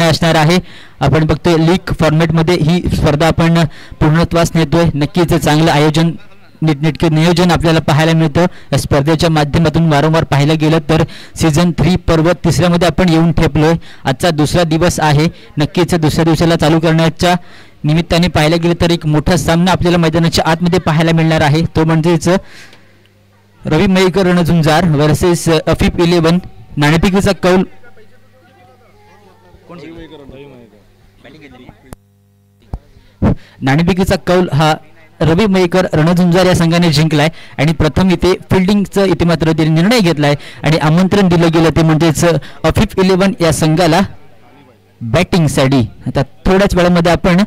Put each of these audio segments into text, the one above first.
सामना असणार आहे. आपण बघतोय लीग फॉर्मॅटमध्ये ही स्पर्धा आपण पूर्णत्वास नेतोय. नक्कीच चांगलं आयोजन, नीटनेटके नियोजन आपल्याला पाहायला मिळतं या स्पर्धेच्या माध्यमातून. वारंवार पाहिलं गेलं तर सीझन 3 पर्व तिसऱ्यामध्ये आपण येऊन ठेपलोय. आजचा दुसरा दिवस आहे. नक्कीच दुसऱ्या दिवसाला चालू करण्याच्या निमित्ताने पाहायला गेलं तर एक मोठा सामना आपल्याला मैदानाच्या आतमध्ये पाहायला मिळणार आहे. तो म्हणजेच रवी मयेकर रणझुंजार वर्सेस अफिफ 11. नाणेफेकीचा कौल हा रवी मयेकर रणझुंजार या संघाने जिंकलाय आणि प्रथम इथे फिल्डिंगचं इथे मात्र त्यांनी निर्णय घेतलाय आणि आमंत्रण दिलं गेलं ते म्हणजेच अफिफ 11 या संघाला बॅटिंगसाठी. आता थोड्याच वेळामध्ये आपण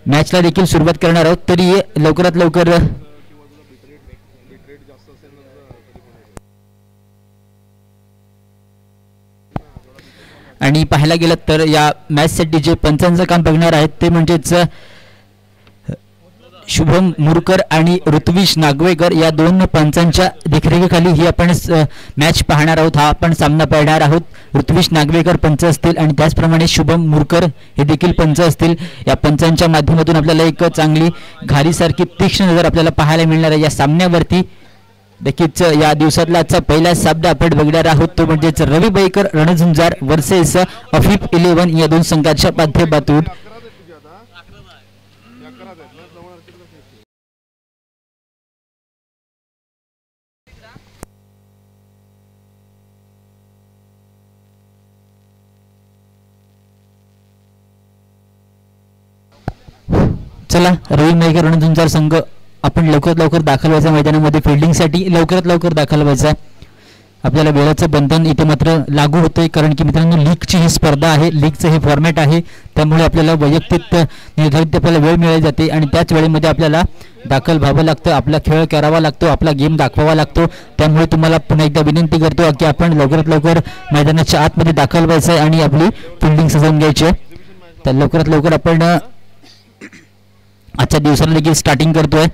मॅचला देखील सुरुवात करणार आहोत. तरी लवकरात लवकर आणि पाहायला गेलं तर या मॅचसाठी जे पंचांचं काम बघणार आहेत ते म्हणजेच शुभम मुरकर आणि ऋत्विश नागवेकर या दोन पंचांच्या देखरेखीखाली ही आपण मॅच पाहणार आहोत. हा आपण सामना पाहणार आहोत. ऋत्विश नागवेकर पंच असतील आणि त्याचप्रमाणे शुभम मुरकर हे देखील पंच असतील. या पंचांच्या माध्यमातून आपल्याला एक चांगली घारीसारखी तीक्ष्ण नजर आपल्याला पाहायला मिळणार आहे या सामन्यावरती. नक्कीच या दिवसातला आजचा पहिला सामना आपण बघणार आहोत तो म्हणजेच रवी मयेकर रणझुंजार वर्सेस अफिफ 11 या दोन संघांच्या माध्यमातून. चला, रवी मयेकर रणझुंजार संघ आपण लवकरात लवकर दाखल व्हायचा मैदानामध्ये. फिल्डिंगसाठी लवकरात लवकर दाखल व्हायचा. आपल्याला वेळेचं बंधन इथे मात्र लागू होतंय कारण की मित्रांनो लीगची ही स्पर्धा आहे, लीगचं हे फॉर्मॅट आहे. त्यामुळे आपल्याला वैयक्तिक निर्धारित आपल्याला वेळ मिळाली जाते आणि त्याच वेळेमध्ये आपल्याला दाखल व्हावं लागतं, आपला खेळ करावा लागतो, आपला गेम दाखवावा लागतो. त्यामुळे तुम्हाला पुन्हा एकदा विनंती करतो की आपण लवकरात लवकर मैदानाच्या आतमध्ये दाखल व्हायचं आहे आणि आपली फिल्डिंग सजवून घ्यायची आहे. तर लवकरात लवकर आपण आजच्या दिवसाला देखील स्टार्टिंग करतोय.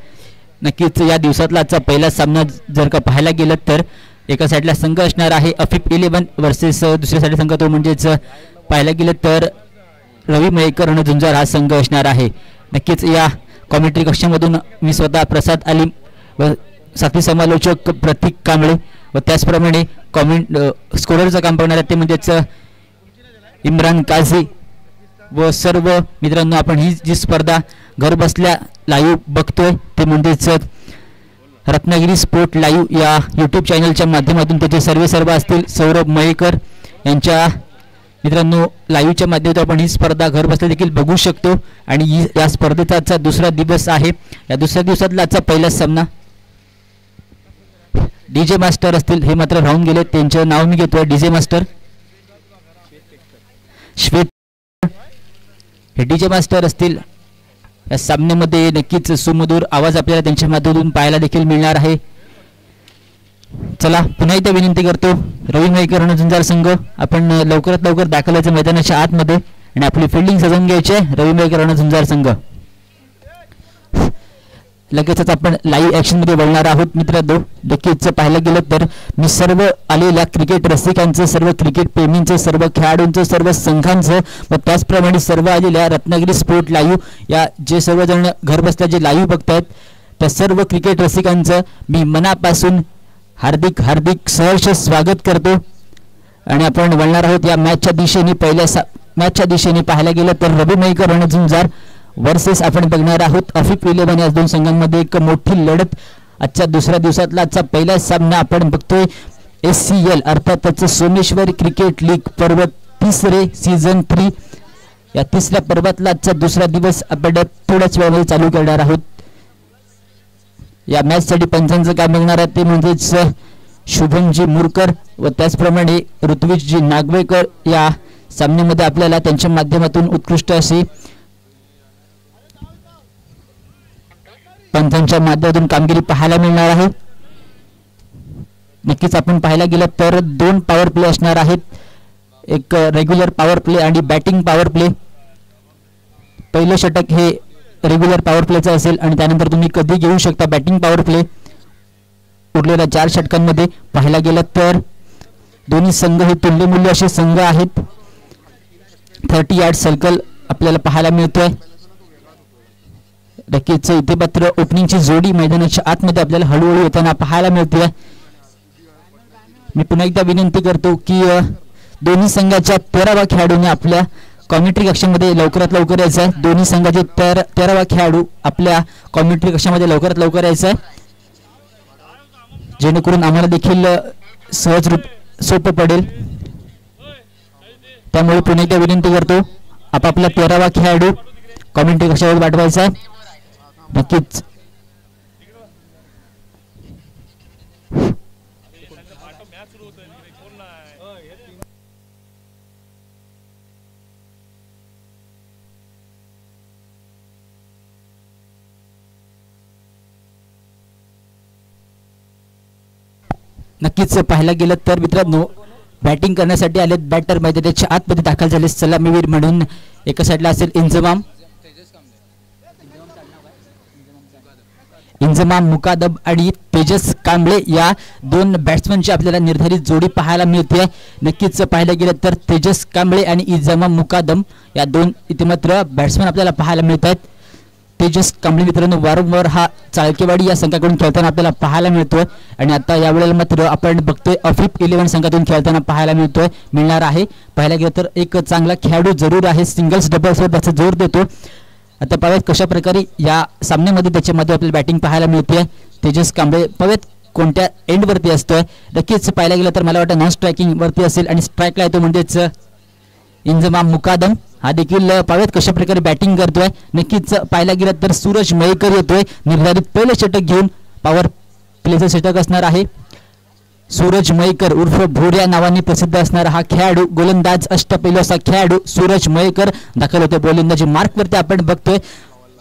नक्कीच या दिवसातला आजचा पहिला सामना जर का पाहायला गेलं तर एका साईडला संघ असणार आहे अफिफ 11 वर्सेस दुसऱ्या साईड संघ तो म्हणजेच पाहायला गेलं तर रवी मयेकर रणझुंजार हा संघ असणार आहे. नक्कीच या कॉमेंट्री कक्षामधून मी स्वतः प्रसाद आलिम व साथी समालोचक प्रतीक कांबळे व त्याचप्रमाणे स्कोररचं काम करणार आहे ते म्हणजेच इम्रान काझी व सर्व मित्रांनो. आपण ही जी स्पर्धा घर बसल्या लाईव्ह बघतोय ते म्हणजेच रत्नागिरी स्पोर्ट लाईव्ह या यूट्यूब चॅनलच्या माध्यमातून त्याचे सर्व असतील. सौरभ मयेकर यांच्या मित्रांनो लाईव्हच्या माध्यमातून आपण ही स्पर्धा घर बसल्या देखील बघू शकतो आणि या स्पर्धेचा आजचा दुसरा दिवस आहे. या दुसऱ्या दिवसातला आजचा पहिला सामना डीजे मास्टर असतील, हे मात्र राहून गेले, त्यांचं नाव मी घेतोय. डीजे मास्टर श्वेत हे डीजे मास्टर असतील. या सामन्यामध्ये नक्कीच सुमधुर आवाज आपल्याला त्यांच्या माध्यमातून पाहायला देखील मिळणार आहे. चला, पुन्हा एकदा विनंती करतो रवी मयेकर रणझुंजार संघ आपण लवकरात लवकर दाखल व्हायचं मैदानाच्या आतमध्ये आणि आपली फिल्डिंग सजवून घ्यायची आहे. रवी मयेकर रणझुंजार संघ लगेचच आपण लाईव्ह ॲक्शन मध्ये बोलणार आहोत. मित्रांनो, नक्कीच पाहायला गेलं तर मी सर्व आलेल्या क्रिकेट रसिकांचं, सर्व क्रिकेट प्रेमींचं, सर्व खेळाडूंचं, सर्व संघांचं व त्याचप्रमाणे सर्व आलेल्या रत्नागिरी स्पोर्ट लाईव्ह या जे सर्वजण घर बसल्या जे लाईव्ह बघतायत त्या सर्व क्रिकेट रसिकांचं मी मनापासून हार्दिक हार्दिक सहर्ष स्वागत करतो. आणि आपण वळणार आहोत या मॅचच्या दिशेने. पहिल्या मॅचच्या दिशेने पाहायला गेलं तर रवी मयेकर रणझुंजार वर्सेस आपण बघणार आहोत अफिफ 11 या दोन संघांमध्ये एक मोठी लढत. आजच्या दुसऱ्या दिवसातला आजचा पहिला सामना आपण बघतोय SCL अर्थातच सोमेश्वर क्रिकेट लीग पर्व तिसरे सीझन 3 या तिसऱ्या पर्वातला आजचा दुसरा दिवस आपण थोड्याच वेळामध्ये चालू करणार आहोत. या मॅचसाठी पंचांचं काम बघणार आहे ते म्हणजेच शुभमजी मुरकर व त्याचप्रमाणे ऋत्विशजी नागवेकर. या सामन्यामध्ये आपल्याला त्यांच्या माध्यमातून उत्कृष्ट अशी पंचांच्या माध्यमातून कामगिरी पाहायला मिळणार आहे. नक्कीच आपण पाहायला गेलं तर 2 पॉवर प्ले असणार आहेत, एक रेग्युलर पॉवर प्ले आणि बॅटिंग पॉवर प्ले. पहिलं षटक हे रेग्युलर पॉवर प्लेचं असेल आणि त्यानंतर तुम्ही कधी घेऊ शकता बॅटिंग पॉवर प्ले. उरलेल्या 4 षटकांमध्ये पाहायला गेलं तर दोन्ही संघ हे तुल्यमूल्य असे संघ आहेत. 30 यार्ड सर्कल आपल्याला पाहायला मिळतोय. नक्कीच इथे मात्र ओपनिंगची जोडी मैदानाच्या आतमध्ये आपल्याला हळूहळू येताना पाहायला मिळते. मी पुन्हा एकदा विनंती करतो की दोन्ही संघाच्या 13व्या खेळाडूने आपल्या कॉमेंट्री कक्षामध्ये लवकरात लवकर यायचं आहे. दोन्ही संघाचे 13वा खेळाडू आपल्या कॉमेंट्री कक्षामध्ये लवकरात लवकर यायचं आहे, जेणेकरून आम्हाला देखील सहज सोपं पडेल. त्यामुळे पुन्हा एकदा विनंती करतो, आपापला 13वा खेळाडू कॉमेंट्री कक्षामध्ये पाठवायचा आहे. नक्कीच नक्कीच पाहायला गेलं तर मित्रांनो, बॅटिंग करण्यासाठी आलेत बॅटर मैदानाच्या आतमध्ये दाखल झाले सलामीवीर म्हणून. एका साईडला असेल इंजमाम मुकादम आणि तेजस कांबळे या दोन बॅट्समनची आपल्याला निर्धारित जोडी पाहायला मिळते. नक्कीच पाहायला गेलं तर तेजस कांबळे आणि इंजमाम मुकादम या दोन इथे मात्र बॅट्समन आपल्याला पाहायला मिळत आहेत. तेजस कांबळे मित्रांनो वारंवार हा चाळकेवाडी या संघाकडून खेळताना आपल्याला पाहायला मिळतोय आणि आता यावेळेला मात्र आपण बघतोय अफिफ 11 संघातून खेळताना पाहायला मिळणार आहे. पाहायला गेलं तर एक चांगला खेळाडू जरूर आहे, सिंगल्स डबल्सवर त्याचा जोर देतो. आता पाहूयात कशा प्रकारे या सामन्यामध्ये त्याच्यामध्ये आपल्याला बॅटिंग पाहायला मिळते. तेजस कांबळे पाहूयात कोणत्या एंडवरती असतोय. नक्कीच पाहायला गेलं तर मला वाटतं नॉन स्ट्रायकिंग वरती असेल आणि स्ट्राईकला येतो म्हणजेच इंजमाम मुकादम हा देखील पाहूयात कशा प्रकारे बॅटिंग करतोय. नक्कीच पाहायला गेलं तर सूरज मयेकर येतोय निर्धारित पहिलं षटक घेऊन. पॉवर प्लेचं षटक असणार आहे. सूरज मयेकर उर्फ भोर या नावाने प्रसिद्ध असणारा हा खेळाडू, गोलंदाज अष्टपैलू असा खेळाडू सूरज मयेकर दाखल होते गोलंदाजी मार्कवरती आपण बघतोय.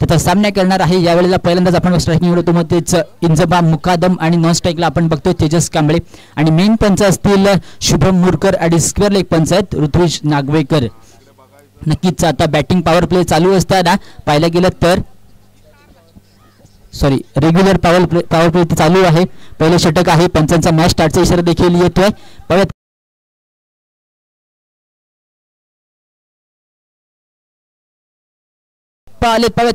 त्याचा सामना करणार आहे यावेळेला पहिल्यांदाच आपण स्ट्रायकिंग होतो मग तेच इंजमाम मुकादम आणि नॉन स्ट्राईकला आपण बघतोय तेजस कांबळे आणि मेन पंच असतील शुभम मुरकर आणि स्क्वेअर लेग पंच आहेत ऋत्विज नागवेकर. नक्कीच आता बॅटिंग पॉवर प्ले चालू असताना पाहायला गेलं तर रेग्युलर पॉवर प्ले चालू आहे. पहिले षटक आहे, पंचांचा मॅच स्टार्टचा इशारा देखील येतोय.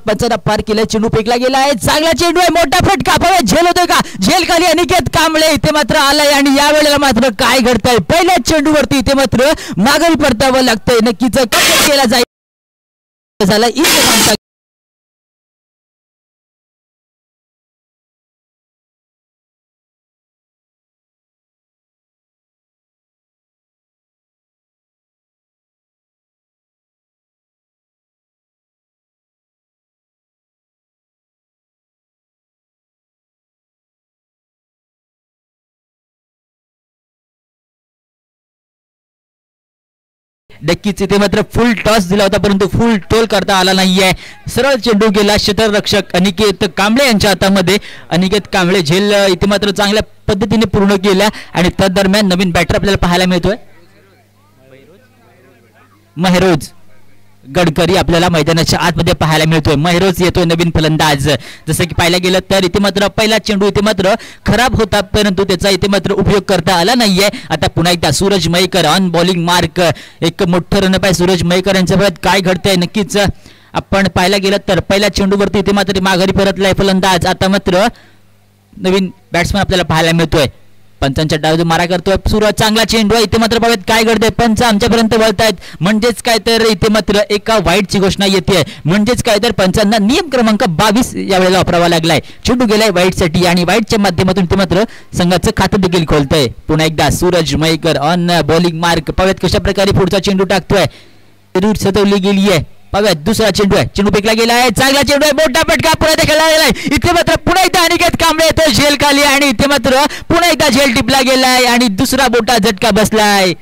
पंचांना पार केलाय, चेंडू फेकला गेला आहे, चांगला चेंडू आहे, मोठा फटका. पाहूया झेल होतोय का, झेल खाली अनिकेत कांबळे इथे मात्र आलाय आणि यावेळेला मात्र काय घडतंय, पहिल्या चेंडूवरती इथे मात्र माघारी परतावं लागतंय. नक्कीच केला जाईल झाला नक्कीच इथे मात्र फुल टॉस दिला होता परंतु फुल टोल करता आला नाहीये. सरळ चेंडू गेला क्षेत्ररक्षक अनिकेत कांबळे यांच्या हातामध्ये. अनिकेत कांबळे झेल इथे मात्र चांगल्या पद्धतीने पूर्ण केल्या आणि त्या दरम्यान नवीन बॅटर आपल्याला पाहायला मिळतोय मेहरोज गडकरी आपल्याला मैदानाच्या आतमध्ये पाहायला मिळतोय. मेहरोज येतोय नवीन फलंदाज. जसं की पाहायला गेलं तर इथे मात्र पहिला चेंडू इथे मात्र खराब होता परंतु त्याचा इथे मात्र उपयोग करता आला नाहीये. आता पुन्हा एकदा Suraj Mayekar on bowling mark, एक मोठं रनअप आहे सूरज मयेकर यांच्या परत काय घडतंय. नक्कीच आपण पाहायला गेलं तर पहिल्या चेंडूवरती इथे मात्र माघारी परतलाय फलंदाज. आता मात्र नवीन बॅट्समन आपल्याला पाहायला मिळतोय. पंचांच्या डावीचा मारा करतोय सूरज, चांगला चेंडू आहे. इथे मात्र बघत काय घडतंय, पंच आमच्यापर्यंत वळतायत म्हणजेच काय तर इथे मात्र एका वाईटची घोषणा येते. म्हणजेच काय तर पंचांना नियम क्रमांक 22 यावेळेला वापरावा लागलाय. चेंडू गेलाय वाईटसाठी आणि वाईटच्या माध्यमातून ते मात्र संघाचं खातं देखील खोलतंय. पुन्हा एकदा Suraj Mayekar on bowling mark. पाहूयात कशा प्रकारे पुढचा चेंडू टाकतोय, रूट सजवली गेली आहे. पाहूयात दुसरा चेंडू आहे, चेंडू फेकला गेला आहे, चांगला चेंडू आहे, मोठा फटका पुन्हा खेळला गेलाय. इथे मात्र पुन्हा एकदा अनिकेत कांबळे येतो झेल खाली आणि इथे मात्र पुन्हा एकदा झेल टिपला गेलाय आणि दुसरा मोठा झटका बसलाय.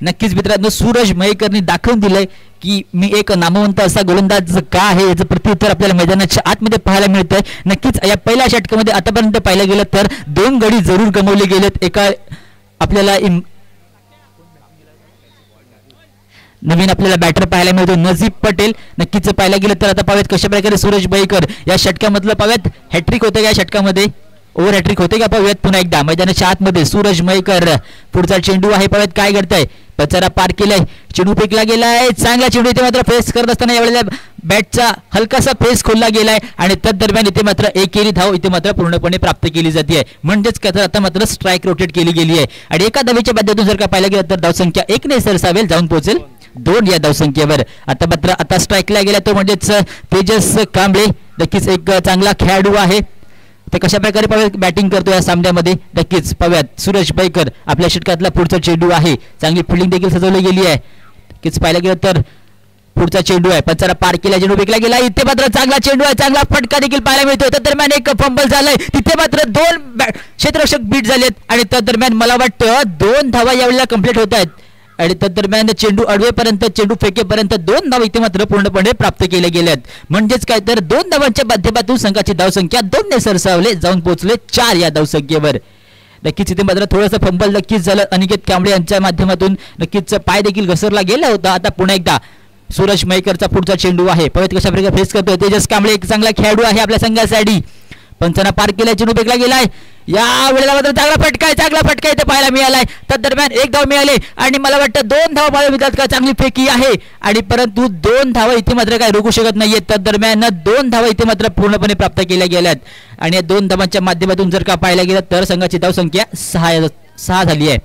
नक्कीच मित्रांनो सूरज मयेकरने दाखवून दिलंय की मी एक नामवंत असा गोलंदाज का आहे याचं प्रत्युत्तर आपल्याला मैदानाच्या आतमध्ये पाहायला मिळतंय. नक्कीच या पहिल्या षटकामध्ये आतापर्यंत पाहिलं गेलं तर 2 गडी जरूर गमावले गेलेत. एका आपल्याला नवीन आपल्याला बॅटर पाहायला मिळतो नजीब पटेल. नक्कीच पाहायला गेलं तर आता पाहूयात कशा प्रकारे सूरज मयेकर या षटकामधलं पाहूयात हॅट्रिक होते या षटकामध्ये ओव्हर हॅट्रिक होते का पाहूयात पुन्हा एकदा मैदानाच्या आतमध्ये सूरज मयेकर. पुढचा चेंडू आहे पाहूयात काय करताय. पचारा पार केलाय चेंडू फेकला गेलाय चांगला चेंडू इथे मात्र फेस करत असताना यावेळेला बॅटचा हलकासा फेस खोलला गेलाय आणि त्या दरम्यान इथे मात्र एकेरी धाव इथे मात्र पूर्णपणे प्राप्त केली जाते म्हणजेच काय तर आता मात्र स्ट्राईक रोटेट केली गेली आहे आणि एका धावेच्या बाबतीतून जर का पाहिलं गेलं तर धावसंख्या 1 ने सरसावेल जाऊन पोहोचेल 2 या धावसंख्येवर. आता मात्र आता स्ट्राईकला गेला तो म्हणजेच तेजस कांबळे. नक्कीच एक चांगला खेळाडू आहे. ते कशा प्रकारे बॅटिंग करतो या सामन्यामध्ये नक्कीच पाहूयात. सूरज मयेकर आपल्या षटकातला पुढचा चेंडू आहे. चांगली फिल्डिंग देखील सजवली गेली आहे. नक्कीच पाहिलं गेलं तर पुढचा चेंडू आहे पंचारा पार केला चेंडू फेकला गेला इथे मात्र चांगला चेंडू आहे चांगला फटका देखील पाहायला मिळतो. त्या दरम्यान एक फंबल झालाय तिथे मात्र 2 क्षेत्ररक्षक बीट झालेत आणि त्या दरम्यान मला वाटतं 2 धावा यावेळेला कंप्लीट होत आहेत आणि त्या दरम्यान चेंडू अडवेपर्यंत चेंडू फेकेपर्यंत 2 धावा इथे मात्र पूर्णपणे प्राप्त केल्या गेल्यात म्हणजेच काय तर 2 धावांच्या माध्यमातून संघाची धावसंख्या 2 ने सरसावले जाऊन पोहोचले 4 या धावसंख्येवर. नक्कीच इथे मात्र थोडंसं फंबल नक्कीच झालं अनिकेत कांबळे यांच्या माध्यमातून नक्कीच पाय देखील घसरला गेला होता. आता पुन्हा एकदा सूरज मयेकरचा पुढचा चेंडू आहे पाहूयात कशा प्रकारे फेस करतोय. तेजस कांबळे एक चांगला खेळाडू आहे आपल्या संघासाठी. पंचांना पार केलाय चेंडू फेकला गेलाय या वेळेला मात्र चांगला फटका इथे पाहायला मिळालाय. त्या दरम्यान 1 धाव मिळाले आणि मला वाटतं 2 धावा पाहायला मिळतात का चांगली फेकी आहे आणि परंतु 2 धावा इथे मात्र काय रोखू शकत नाहीये. त्या दरम्यान 2 धावा इथे मात्र पूर्णपणे प्राप्त केल्या गेल्यात आणि या 2 धावांच्या माध्यमातून जर का पाहायला गेलं तर संघाची धावसंख्या 6 झाली आहे.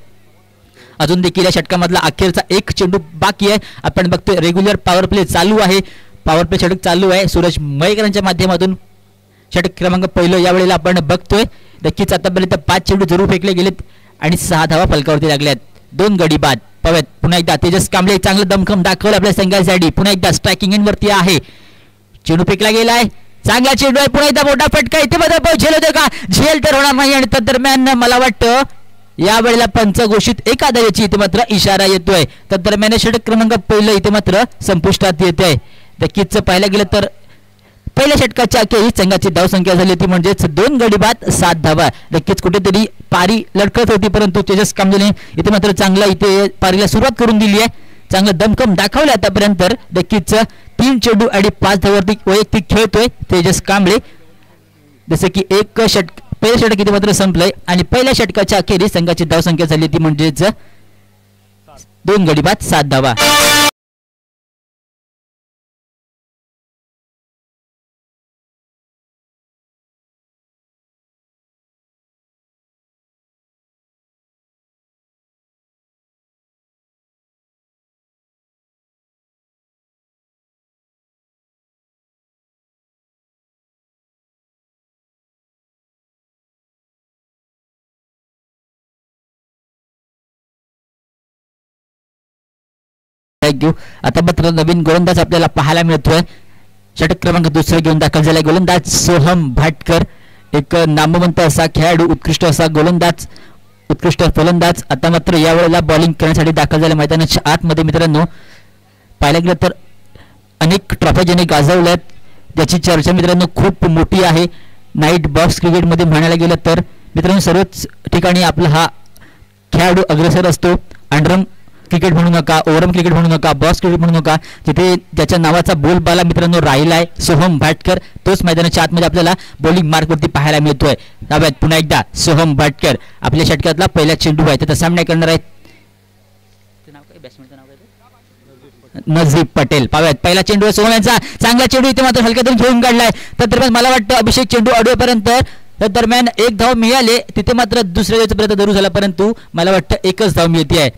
अजून देखील या षटकामधला अखेरचा एक चेंडू बाकी आहे. आपण बघतोय रेग्युलर पॉवर प्ले चालू आहे. पॉवर प्ले षटक चालू आहे सूरज मयेकरांच्या माध्यमातून. षटक क्रमांक पहिलं यावेळेला आपण बघतोय. नक्कीच आतापर्यंत 5 चेंडू जरूर फेकले गेलेत आणि 6 धावा फलकावरती लागल्यात 2 गडी बाद. पाहूयात पुन्हा एकदा तेजस कांबळे चांगलं दमखम दाखवलं आपल्या संघासाठी. पुन्हा एकदा स्ट्रायकिंग एंड वरती आहे चेंडू फेकला गेलाय चांगला चेंडू आहे. पुन्हा एकदा मोठा फटका इथे मध्ये झेल होते का झेल तर होणार नाही आणि त्या दरम्यान मला वाटतं या वेळेला पंच घोषित एका धावेची इथे मात्र इशारा येतोय. त्या दरम्यान षटक क्रमांक पहिलं इथे मात्र संपुष्टात येते. नक्कीच पाहायला गेलं तर पहिल्या षटकाच्या अखेरीस संघाची धावसंख्या झाली होती म्हणजेच 2 गडी बाद 7 धावा. नक्कीच कुठेतरी पारी लढकत होती परंतु तेजस कांबळेने इथे मात्र चांगला इथे पारीला सुरुवात करून दिली आहे. चांगलं दमखम दाखवलं आतापर्यंत. नक्कीच 3 चेंडू आणि 5 धावावरती वैयक्तिक खेळतोय तेजस कांबळे. जसं की पहिलं षटक इथे मात्र संपलंय आणि पहिल्या षटकाच्या अखेरीस संघाची धावसंख्या झाली होती म्हणजेच 2 गडी बाद 7 धावा. थँक्यू. आता मात्र नवीन गोलंदाज आपल्याला पाहायला मिळतोय. षटक क्रमांक 2 घेऊन दाखल झालाय गोलंदाज सोहम भाटकर. एक नामवंत असा खेळाडू उत्कृष्ट असा गोलंदाज उत्कृष्ट फलंदाज. आता मात्र यावेळेला बॉलिंग करण्यासाठी दाखल झाल्या मैदानाच्या आतमध्ये. मित्रांनो पाहायला गेलं तर अनेक ट्रॉफ्या ज्याने गाजवल्यात ज्याची चर्चा मित्रांनो खूप मोठी आहे. नाईट बॉक्स क्रिकेटमध्ये म्हणायला गेलं तर मित्रांनो सर्वच ठिकाणी आपला हा खेळाडू अग्रेसर असतो. अंडरम क्रिकेट म्हणू नका ओव्हरम क्रिकेट म्हणू नका बॉक्स क्रिकेट म्हणू नका तिथे ज्याच्या नावाचा बोलबाला मित्रांनो राहिलाय सोहम भाटकर तोच मैदानाच्या आतमध्ये आपल्याला बॉलिंग मार्कवरती पाहायला मिळतोय. त्यावेळेत पुन्हा एकदा सोहम भाटकर आपल्या षटकातला पहिला चेंडू आहे त्याचा सामना करणार आहेत नजीब पटेल. पाहूयात पहिला चेंडू आहे सोहम यांचा चांगला चेंडू इथे मात्र हलक्यातून घेऊन काढलाय. त्या दरम्यान मला वाटतं अभिषेक चेंडू अडवेपर्यंत त्या दरम्यान 1 धाव मिळाले तिथे मात्र दुसऱ्या धावेचा प्रयत्न जरूर झाला परंतु मला वाटतं 1च धाव मिळते आहे.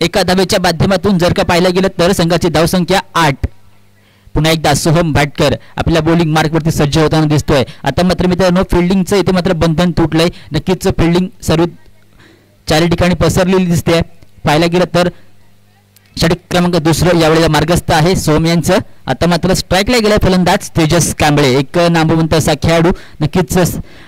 एका धावेच्या माध्यमातून जर का पाहायला गेलं तर संघाची धावसंख्या 8. पुन्हा एकदा सोहम भाटकर आपल्या बॉलिंग मार्कवरती सज्ज होताना दिसतोय. आता मात्र मित्रांनो फिल्डिंगचं इथे मात्र बंधन तुटलंय. नक्कीच फिल्डिंग सर्व 4 ठिकाणी पसरलेली दिसते. पाहायला गेलं तर षटक क्रमांक 2 यावेळेला मार्गस्थ आहे सोहम यांचं. आता मात्र स्ट्राईकला गेलाय फलंदाज तेजस कांबळे. एक नामवंत असा खेळाडू नक्कीच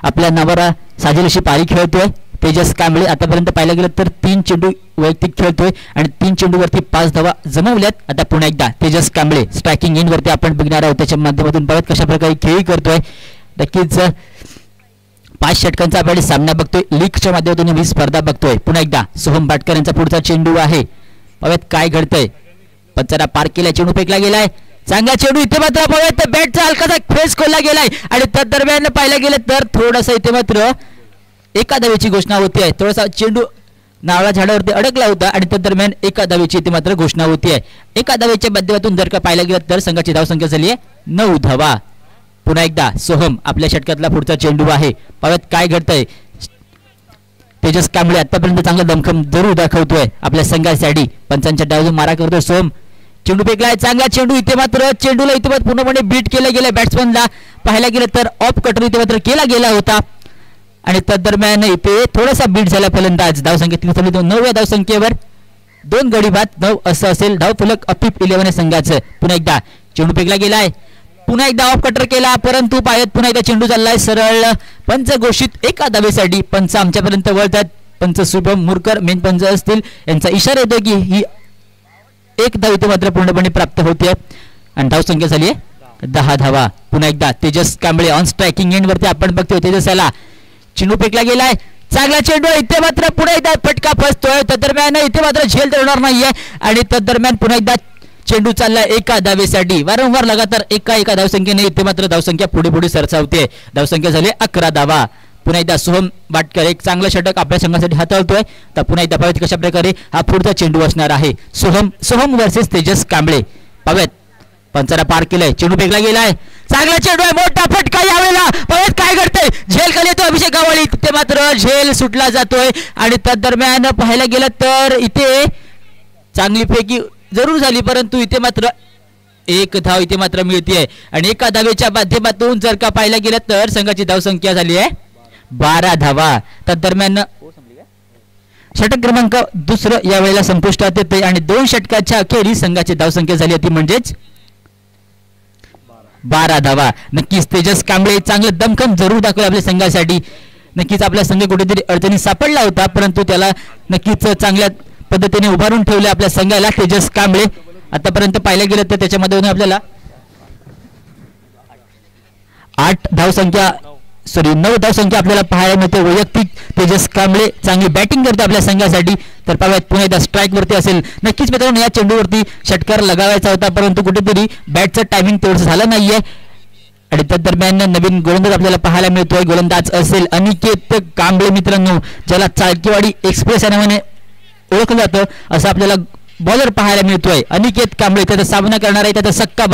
आपल्या नावाला साजेल अशी पारी खेळतोय. तेजस कांबळे आतापर्यंत पाहायला गेलं तर 3 चेंडू वैयक्तिक खेळतोय आणि 3 चेंडूवरती 5 धावा जमवल्यात. आता पुन्हा एकदा तेजस कांबळे स्ट्रायकिंग एंड वरती आपण बघणार आहोत. त्याच्या माध्यमातून बघत कशा प्रकारे खेळी करतोय. नक्कीच 5 षटकांचा आपण सामना बघतोय. लीगच्या माध्यमातून ही स्पर्धा बघतोय. पुन्हा एकदा सोहम भाटकर यांचा पुढचा चेंडू आहे. पाहूयात काय घडतंय. पंचाला पार केला, चेंडू फेकला गेलाय. चांगला चेंडू इथे मात्र पाहूयात बॅटचा हलकासा फेस खोलला गेलाय आणि त्या दरम्यान पाहायला गेलं तर थोडासा इथे मात्र एका धावेची घोषणा होती आहे. थोडासा चेंडू नावळा झाडावरती अडकला होता आणि त्या दरम्यान एका धावेची इथे मात्र घोषणा होती आहे. एका धावेच्या माध्यमातून जर का पाहायला गेलं तर संघाची धावसंख्या झाली आहे 9 धावा. पुन्हा एकदा सोहम आपल्या षटकातला पुढचा चेंडू आहे. पाहूयात काय घडतंय. तेजस कांबळे आतापर्यंत चांगला दमखम जरूर दाखवतोय आपल्या संघासाठी. पंचांच्या डावातून मारा करतोय सोहम. चेंडू फेकलाय, चांगला चेंडू इथे मात्र चेंडूला इथे मात्र पूर्णपणे बीट केलं गेलं. बॅट्समनला पाहायला गेलं तर ऑफ कटर इथे मात्र केला गेला होता आणि त्या दरम्यान इथे थोडासा बीट झाला फलंदाज. धावसंख्येत 9व्या धावसंख्येवर 2 गडी बाद 9 असं असेल धावफलक अपिप 11 संघाचं. पुन्हा एकदा चेंडू फेकला गेलाय, पुन्हा एकदा ऑफ कटर केला, परंतु पायात पुन्हा एकदा चेंडू चाललाय सरळ. पंच घोषित एका धावेसाठी. पंच आमच्यापर्यंत वळतात. पंच शुभम मुरकर मेन पंच असतील, यांचा इशारा येतो की ही एक धाव इथे मात्र पूर्णपणे प्राप्त होते आणि धावसंख्या झाली आहे 10 धावा. पुन्हा एकदा तेजस कांबळे ऑन स्ट्रायकिंग एंड वरती आपण बघतोय. तेजसाला चेंडू फेकला गेलाय, चांगला चेंडू इथे मात्र पुन्हा एकदा फटका फसतोय. त्या दरम्यान इथे मात्र झेल धरणार नाहीये आणि त्या दरम्यान पुन्हा एकदा चेंडू चाललाय एका धावेसाठी. वारंवार लगातार एका धावसंख्येने इथे मात्र धावसंख्या पुढे पुढे सरसावते. धावसंख्या झाली 11 धावा. पुन्हा एकदा सोहम भाटकर एक चांगला षटक आपल्या संघासाठी हाताळतोय. तर पुन्हा एकदा पाहूयात कशा प्रकारे हा पुढचा चेंडू असणार आहे. सोहम वर्सेस तेजस कांबळे. पाहूयात पंचाला पार केलंय, चेंडू फेकला गेलाय, चांगला चेंडू आहे, मोठा फटका यावेळेला. पाहूयात काय घडतंय. झेल खाली येतो अभिषेक गावळी, ते मात्र झेल सुटला जातोय आणि त्या दरम्यान पाहायला गेलं तर इथे चांगली फेकी जरूर झाली, परंतु इथे मात्र एक धाव इथे मात्र मिळते आणि एका धावेच्या माध्यमातून जर का पाहायला गेलं तर संघाची धावसंख्या झाली आहे 12 धावा. त्या दरम्यान षटक क्रमांक दुसरं यावेळेला संपुष्टात येते आणि 2 षटकाच्या अखेरी संघाची धावसंख्या झाली होती म्हणजेच 12 धावा. नक्कीच तेजस कांबळे चांगलं दमखम जरूर दाखवलं आपल्या संघासाठी. नक्कीच आपला संघ कुठेतरी अडचणी सापडला होता, परंतु त्याला नक्कीच चांगल्या पद्धतीने उभारून ठेवले आपल्या संघाला तेजस कांबळे. आतापर्यंत पाहिलं गेलं तर त्याच्यामध्ये आपल्याला 9 धावसंख्या आपल्याला पाहायला मिळते. वैयक्तिक तेजस कांबळे चांगली बॅटिंग करते आपल्या संघासाठी. तर पाहूयात पुन्हा एकदा स्ट्राईक वरती असेल. नक्कीच मित्रांनो या चेंडूवरती षटकार लगावायचा होता, परंतु कुठेतरी बॅटचं टायमिंग तेवढं झालं नाहीये आणि त्या दरम्यान नवीन गोलंदाज आपल्याला पाहायला मिळतोय. गोलंदाज असेल अनिकेत कांबळे मित्रांनो, ज्याला चाळकेवाडी एक्सप्रेस या नावाने ओळखलं जातं, असं आपल्याला बॉलर पाहायला मिळतोय. अनिकेत कांबळे त्याचा सामना करणार आहे, त्याचा सक्का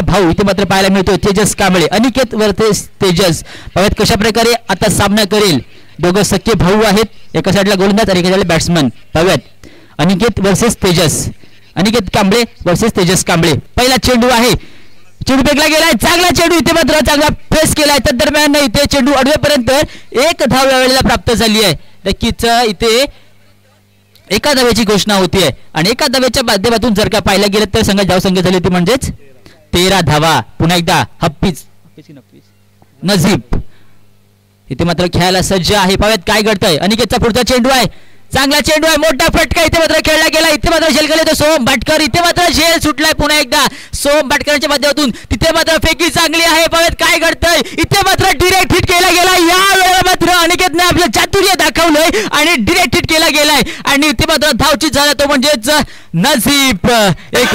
भाऊ इथे मात्र पाहायला मिळतोय तेजस कांबळे. अनिकेत वर्सेस तेजस. पाहूयात कशा प्रकारे आता सामना करेल. दोघं सख्खे भाऊ आहेत, एका साईडला गोलंदाज आणि एका साईडला बॅट्समन. पाहूयात अनिकेत वर्सेस तेजस. अनिकेत कांबळे वर्सेस तेजस कांबळे. पहिला चेंडू आहे, चेंडू फेकला गेलाय, चांगला चेंडू इथे मात्र चांगला प्रेस केलाय. त्या दरम्यान इथे चेंडू अडवेपर्यंत एक धाव यावेळेला प्राप्त झाली आहे. नक्कीच इथे एका धावेची घोषणा होतीये आणि एका धावेच्या माध्यमातून जर का पाहायला गेलं तर संघाची धावसंख्या झाली होती म्हणजेच 13 धावा. पुन्हा एकदा नजीब इथे मात्र खेळायला सज्ज आहे. पाहूयात काय घडतंय. अनिकेतचा पुढचा चेंडू आहे, चांगला चेंडू आहे, मोठा फटका इथे मात्र खेळला गेला. इथे मात्र झेल गेले सोहम भाटकर, इथे मात्र झेल सुटलाय. पुन्हा एकदा सोहम भाटकरच्या माध्यमातून तिथे मात्र फेकी चांगली आहे. पाहूयात काय घडतंय. इथे मात्र डिरेक्ट हिट केला गेला. या वेळेला मात्र अनिकेतने आपलं चातुर्य दाखवलंय आणि डिरेक्ट हिट केला गेलाय आणि इथे मात्र धावचीत झाला तो म्हणजेच नजीब. एक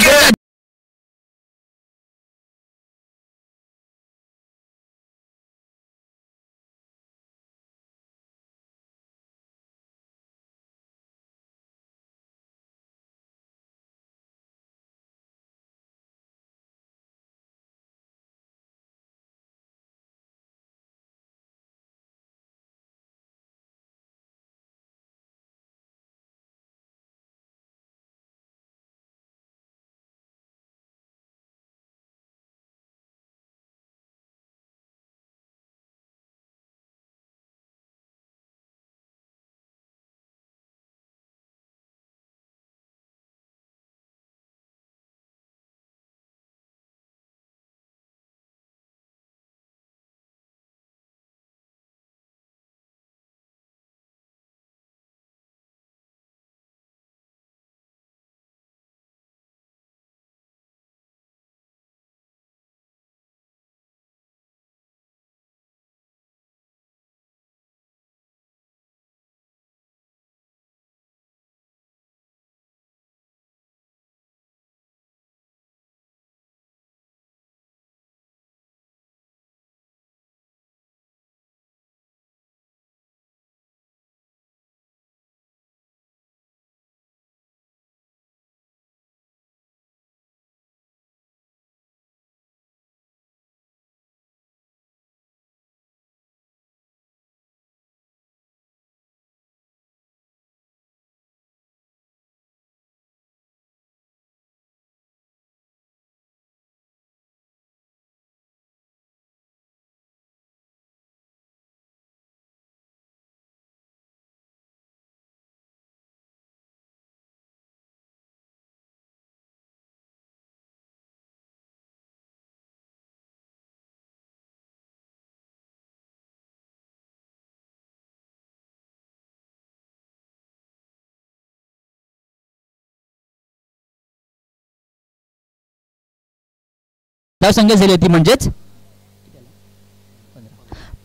धावसंख्या झाली होती म्हणजेच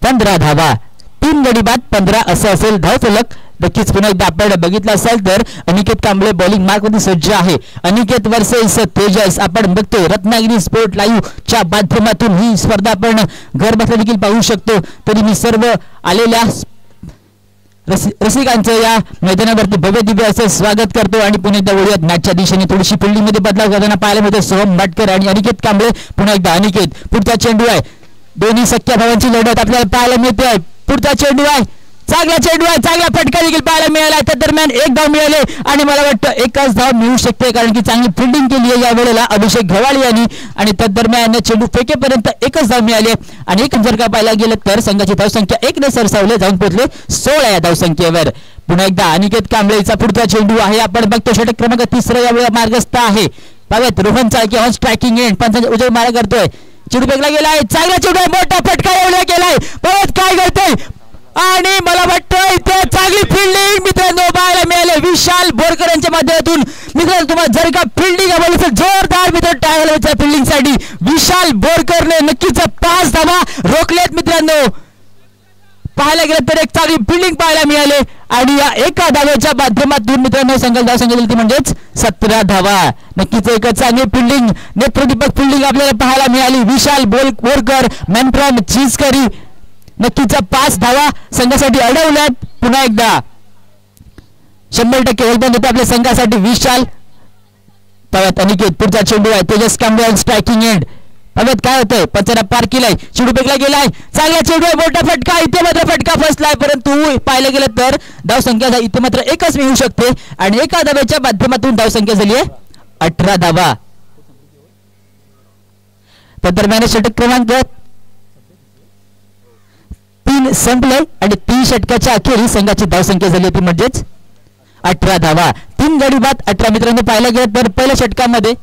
15 धावा. 3 गडी बाद 15 असं असेल धावफलक. नक्कीच पुन्हा एकदा आपण बघितलं असेल तर अनिकेत कांबळे बॉलिंग मार्कमध्ये सज्ज आहे. अनिकेत वर्सेस तेजस आपण बघतोय रत्नागिरी स्पोर्ट लाईव्ह च्या माध्यमातून ही स्पर्धा आपण घर बसल्या देखील पाहू शकतो. तरी मी सर्व आलेल्या रसिकांचं या मैदानावरती भव्य दिव्य असं स्वागत करतो आणि पुन्हा एकदा वळूयात मॅचच्या दिशेने. थोडीशी फिल्डिंग मध्ये बदलाव करताना पाहायला मिळते सोहम भाटकर आणि अनिकेत कांबळे. पुन्हा एकदा अनिकेत पुढचा चेंडू आहे. दोन्ही सख्या भावांची लढत आपल्याला पाहायला मिळते. पुढचा चेंडू आहे. चांगला चेंडू आहे. चांगला फटका देखील पाहायला मिळाला. त्या दरम्यान एक धाव मिळाले आणि मला वाटतं एकच धाव मिळू शकते कारण की चांगली फिल्डिंग केली आहे या वेळेला अभिषेक घवाळे यांनी आणि त्या दरम्यान चेंडू फेकेपर्यंत एकच धाव मिळाली आणि एक जर का पाहायला गेलं तर संघाची धावसंख्या 1 ने सरसावले जाऊन पोहोचले 16 या धावसंख्येवर. पुन्हा एकदा अनिकेत कांबळेचा पुढचा चेंडू आहे. आपण बघतो षटक क्रमांक 3 या वेळेला मार्गस्थ आहे. पाहूयात Rohan Chalke on striking end पंचांचा उजळ मारा करतोय. चेंडू फेकला गेला आहे. चांगला चेंडू आहे. मोठा फटका एवढा गेलाय. पाहूयात काय करतोय आणि मला वाटतं इथे चांगली फिल्डिंग मित्रांनो पाहायला मिळाले विशाल बोरकर यांच्या माध्यमातून. मित्रांनो तुम्हाला जर का फिल्डिंग हवी असेल जोरदार मित्र टाळ्या फिल्डिंग साठी विशाल बोरकरने नक्कीच 5 धावा रोखल्यात. मित्रांनो पाहायला गेलं तर एक चांगली फिल्डिंग पाहायला मिळाले आणि या एका धाव्याच्या माध्यमातून मित्रांनो संघाला धावसंख्या दिली म्हणजेच 17 धावा. नक्कीच एक चांगली फिल्डिंग नेत्रदीपक फिल्डिंग आपल्याला पाहायला मिळाली. विशाल बोरकर मॅनफ्रॉम चिंचकरी नक्कीच 5 धावा संघासाठी अडवल्यात. पुन्हा एकदा 100% वेलबंद होते आपल्या संघासाठी विशाल. पाहत अनिकेत पुढचा चेंडू आहे. तेजस कांबळे ऑन स्ट्रायकिंग एंड. पाहत काय होतंय पंचांना पार केलाय. चेंडू फेकला गेलाय. चांगला चेंडू आहे. मोठा फटका इथे मात्र फटका फसलाय परंतु पाहिलं गेलं तर धावसंख्या इथे मात्र एकच मिळू शकते आणि एका धाव्याच्या माध्यमातून धावसंख्या झाली आहे 18 धावा. त्या दरम्यान षटक क्रमांक 3 संपले आणि 3 षटकाच्या अखेरी संघाची धावसंख्या झाली होती म्हणजेच 18 धावा. 3 गडी बाद 18. मित्रांनो पाहायला गेलं तर पहिल्या षटकामध्ये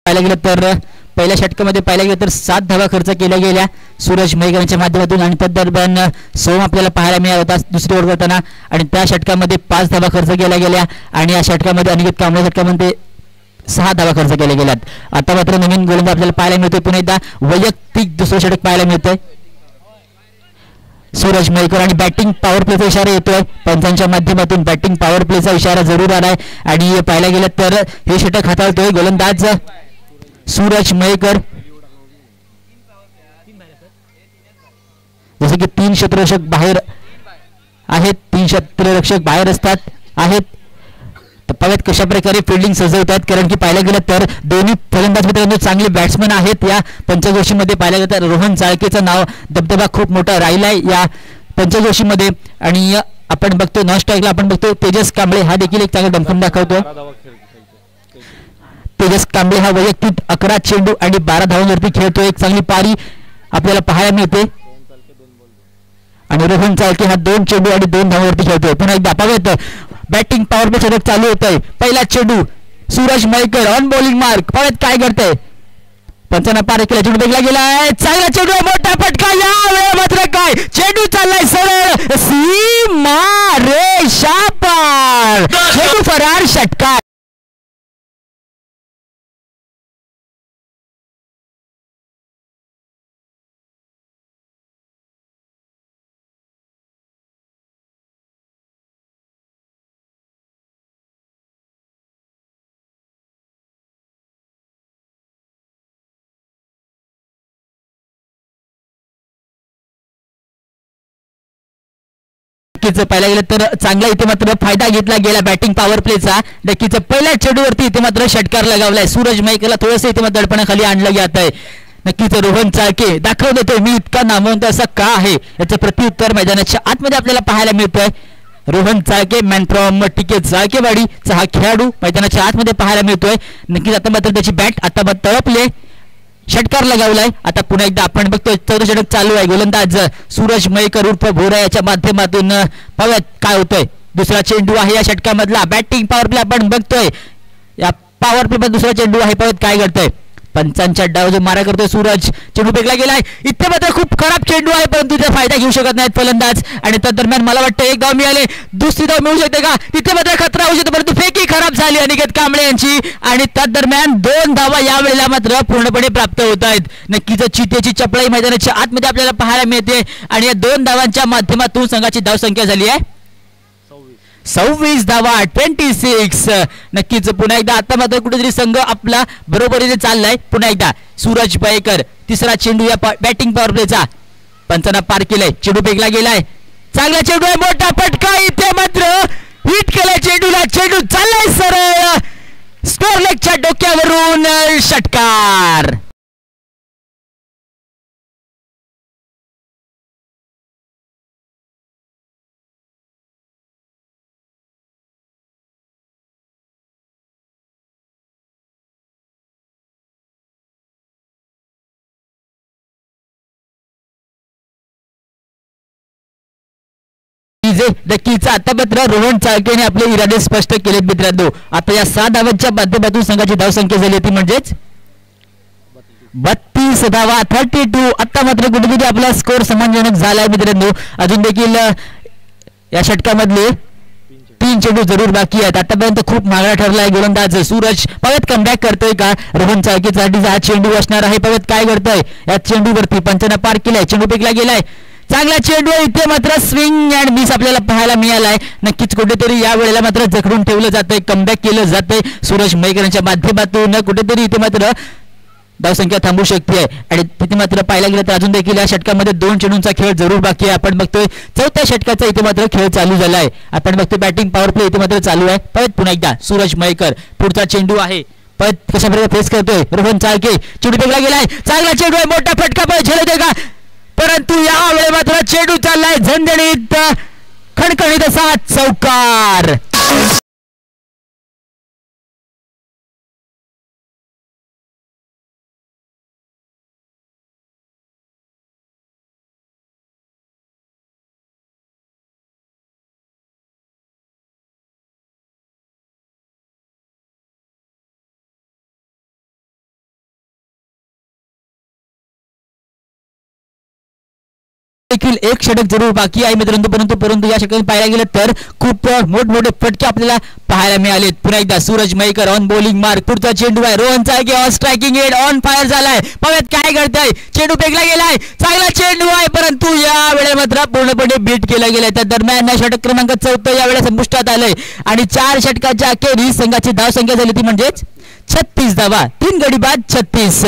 पाहायला गेलं तर पहिल्या षटकामध्ये पाहायला गेलं तर 7 धावा खर्च केल्या गेल्या सूरज मैगरांच्या माध्यमातून आणि त्या दरम्यान सोम आपल्याला पाहायला मिळाला होता दुसरी ओव्हर करताना आणि त्या षटकामध्ये 5 धावा खर्च केल्या गेल्या आणि या षटकामध्ये अनिकेत कांबळे षटकामध्ये 6 धावा खर्च केल्या गेल्यात. आता मात्र नवीन गोलंदाज आपल्याला पाहायला मिळतोय. पुन्हा एकदा वैयक्तिक दुसरं षटक पाहायला मिळतंय सूरज मैकर आणि बॅटिंग पॉवर प्लेचा इशारा येतोय पंचांच्या माध्यमातून. बॅटिंग पॉवर प्लेचा इशारा जरूर आलाय आणि पाहायला गेलं तर हे षटक हाताळतोय गोलंदाज सूरज मैकर. जसे की 3 क्षेत्ररक्षक बाहेर आहेत. 3 क्षेत्ररक्षक बाहेर असतात आहेत. पाहत कशा प्रकारे फिल्डिंग सजवतात कारण की पाहायला गेलं तर दोन्ही फलंदाज मित्रांनो चांगले बॅट्समन आहेत. या पंचक्रोशीमध्ये पाहायला गेलं तर रोहन चाळकेचं नाव दबदबा खूप मोठा राहिलाय या पंचक्रोशीमध्ये आणि आपण बघतो नॉन स्ट्राईकला आपण बघतो तेजस कांबळे हा देखील एक चांगला दमखम दाखवतो. तेजस कांबळे हा वैयक्तिक 11 चेंडू आणि 12 धावांवरती खेळतो. एक चांगली पारी आपल्याला पाहायला मिळते आणि रोहन चाळके हा 2 चेंडू आणि 2 धावांवरती खेळतोय. पुन्हा एकदा पाहूयात बॅटिंग पॉवर प्ले षटक चालू होत आहे. पहिला चेंडू सूरज मैकर ऑन बॉलिंग मार्क. पाहूयात काय करतंय पंचांना पार केला. चेंडू फेकला गेलाय. चांगला चेंडू मोठा फटका या वेळेला मात्र काय चेंडू चाललाय सरळ सीमा रेषा पार. चेंडू फरार षटकार. नक्कीच पाहायला गेलं तर चांगला इथे मात्र फायदा घेतला गेला बॅटिंग पॉवर प्लेचा. नक्कीच पहिल्या चेंडूवरती इथे मात्र षटकार लगावलाय. सूरज मैकेला थोडंसं इथे मात्र दडपणाखाली आणलं जात आहे. नक्कीच रोहन चाळके दाखवून देतोय मी इतका नामवंत असा का आहे याचं प्रत्युत्तर मैदानाच्या आतमध्ये आपल्याला पाहायला मिळतंय. रोहन चाळके मॅन फ्रॉम टिके चाळकेवाडीचा हा खेळाडू मैदानाच्या आतमध्ये पाहायला मिळतोय. नक्कीच आता मात्र त्याची बॅट आता तळपले. षटकार लगावलाय. आता पुन्हा एकदा आपण बघतोय चौथं षटक चालू आहे. गोलंदाज सूरज मयेकर उर्फ भोरा याच्या माध्यमातून पाहूयात काय होतंय. दुसरा चेंडू आहे या षटकामधला. बॅटिंग पॉवर प्ले आपण बघतोय. या पॉवर प्ले मध्ये दुसरा चेंडू आहे. पाहूयात काय करतोय. पंचांच्या डाव जो मारा करतोय सूरज. चेंडू फेकला गेलाय. इथे मात्र खूप खराब चेंडू आहे परंतु त्याचा फायदा घेऊ शकत नाहीत फलंदाज. आणि त्या दरम्यान मला वाटतं एक धाव मिळाले. दुसरी धाव मिळू शकते का. तिथे मात्र खतरा होऊ शकतो परंतु फेकी खराब झाली अनिकेत कांबळे यांची. आणि त्या दरम्यान 2 धावा या वेळेला मात्र पूर्णपणे प्राप्त होत आहेत. नक्कीच चितेची चपळाई मैदानाच्या आतमध्ये आपल्याला पाहायला मिळते. आणि या 2 धावांच्या माध्यमातून संघाची धावसंख्या झाली आहे 26 धावा 26. नक्कीच पुन्हा एकदा आता मात्र कुठेतरी संघ आपला बरोबरीने चाललाय. पुन्हा एकदा सूरज मयेकर तिसरा चेंडू या बॅटिंग पॉवर प्लेचा. पंचांना पार केलाय. चेंडू फेकला गेलाय. चांगला चेंडू आहे. मोठा फटका. इथे मात्र हिट केलाय चेंडूला. चेंडू चाललाय सरळ स्कोर लेगच्या डोक्यावरून षटकार. नक्कीच आता मात्र रोहन चाळकेने आपले इरादे स्पष्ट केलेत मित्रांनो. आता या 6 धावांच्या माध्यमातून संघाची धावसंख्या झाली होती म्हणजेच 32 धावा 32. आता मात्र कुठेतरी आपला स्कोर समानजनक झालाय मित्रांनो. अजून देखील या षटकामधले 3 चेंडू जरूर बाकी आहेत. आतापर्यंत खूप महागडा ठरलाय. गोलंदाज सूरज पवत कमबॅक करतोय का. रोहन चाळकेसाठी हा चेंडू असणार आहे. पवत काय करतोय. या चेंडूवरती पंचांना पार केलाय. चेंडू फेकला गेलाय. चांगला चेंडू. इथे मात्र स्विंग अँड मिस आपल्याला पाहायला मिळालाय. नक्कीच कुठेतरी या वेळेला मात्र जखडून ठेवलं जातंय. कमबॅक केलं जातंय सूरज मयेकरांच्या माध्यमातून. कुठेतरी इथे मात्र धावसंख्या थांबू शकते. आणि तिथे मात्र पाहायला गेलं तर अजून देखील या षटकामध्ये 2 चेंडूंचा खेळ जरूर बाकी आहे. आपण बघतोय चौथ्या षटकाचा इथे मात्र खेळ चालू झाला आहे. आपण बघतोय बॅटिंग पॉवर प्ले इथे मात्र चालू आहे. परत पुन्हा एकदा सूरज मयेकर पुढचा चेंडू आहे. परत कशा प्रकारे फेस करतोय रोहन चाळके. चेंडू फेकला गेलाय. चांगला चेंडू आहे. मोठा फटका पण झेलतोय का परंतु यावेळी मात्र चेंडू चाललाय झणझणीत खणखणीत असा चौकार. देखील एक षटक जरूर बाकी आहे मित्रांनो. परंतु या षटकात पाहायला गेलं तर खूप मोठमोठे फटके आपल्याला पाहायला मिळाले. पुन्हा एकदा Suraj Mayekar on bowling mark. पुढचा चेंडू आहे. Rohan Chalke on striking end on fire झालाय. पाहूयात काय करताय. चेंडू फेकला गेलाय. चांगला चेंडू आहे परंतु या वेळेला मात्र पूर्णपणे बीट केला गेलाय. त्या दरम्यान षटक क्रमांक 4 या वेळेला संपुष्टात आलंय. आणि 4 षटकाच्या अखेरीस संघाची धावसंख्या झाली ती म्हणजेच 36 धावा. 3 गडी बाद 36.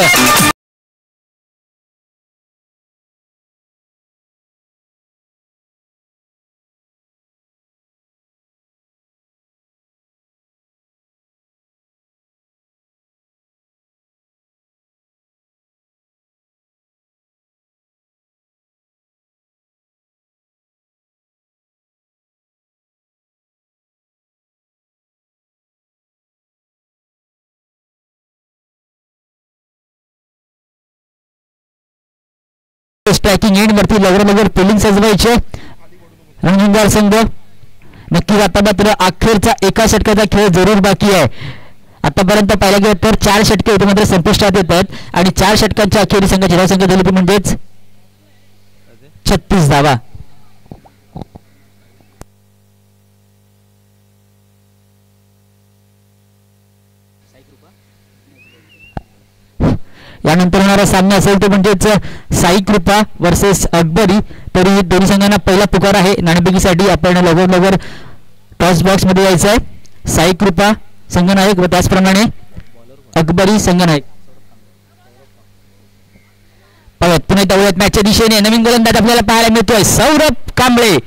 स्ट्रायकिंग एंड वरती लवकर फिल्डिंग सजवायचे रणजिंदार संघ. नक्कीच आता मात्र अखेरचा एका षटकाचा खेळ जरूर बाकी आहे. आतापर्यंत पाहिला गेलं तर 4 षटके इथे मात्र संपुष्टात येतात. आणि 4 षटकांच्या अखेरी संघाची धावसंख्या झाली ती म्हणजेच 36 धावा. यानंतर होणारा सामना असेल तो म्हणजेच साई कृपा वर्सेस अकबरी. तरी दोन्ही संघांना पहिला पुकार आहे नाणेफेकीसाठी. आपण लवकर टॉस बॉक्स मध्ये यायचं आहे. साई कृपा संघनायक व त्याचप्रमाणे अकबरी संघनायक. पुन्हा एकदा मॅचच्या दिशेने नवीन गोलंदाज आपल्याला पाहायला मिळतोय सौरभ कांबळे.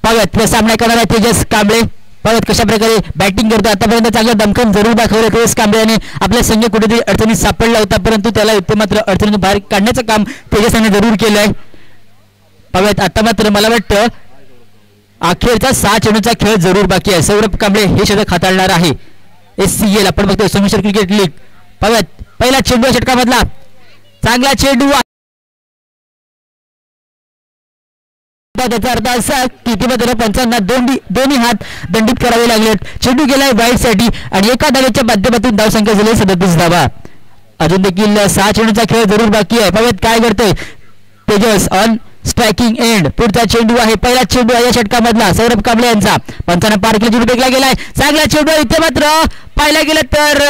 पाहूयात सामना करणार आहे तेजस कांबळे. पाहत कशा प्रकारे बॅटिंग करतो. आतापर्यंत चांगलं दमखम जरूर दाखवलं तेजस कांबळेने. आपल्या संघ कुठेतरी अडचणीत सापडला होता परंतु त्याला इथे मात्र अडचणीतून बाहेर काढण्याचं काम तेजसने जरूर केलंय. पाहूयात आता मात्र मला वाटतं अखेरचा 6 चेंडूचा खेळ जरूर बाकी आहे. सौरभ कांबळे हे षटक हाताळणार आहे. SCL आपण बघतोय सोमेश्वर क्रिकेट लीग. पाहूयात पहिला चेंडू षटकामधला चांगला चेंडू त्याचा अर्थ असा की इतिमध्ये पंचांना दोन्ही हात दंडित करावे लागलेत. चेंडू गेलाय वाईट साठी आणि एका धावेच्या माध्यमातून धावसंख्या झाली 37 धावा. अजून देखील 6 चेंडूचा खेळ जरूर बाकी आहे. पाहूयात काय करतोय तेजस ऑन स्ट्रायकिंग एंड. पुढचा चेंडू आहे पहिला चेंडू आहे या षटकामधला सौरभ कांबळे यांचा. पंचांना पार केला चेंडू फेकला गेलाय चांगला चेंडू इथे मात्र पाहायला गेलं तर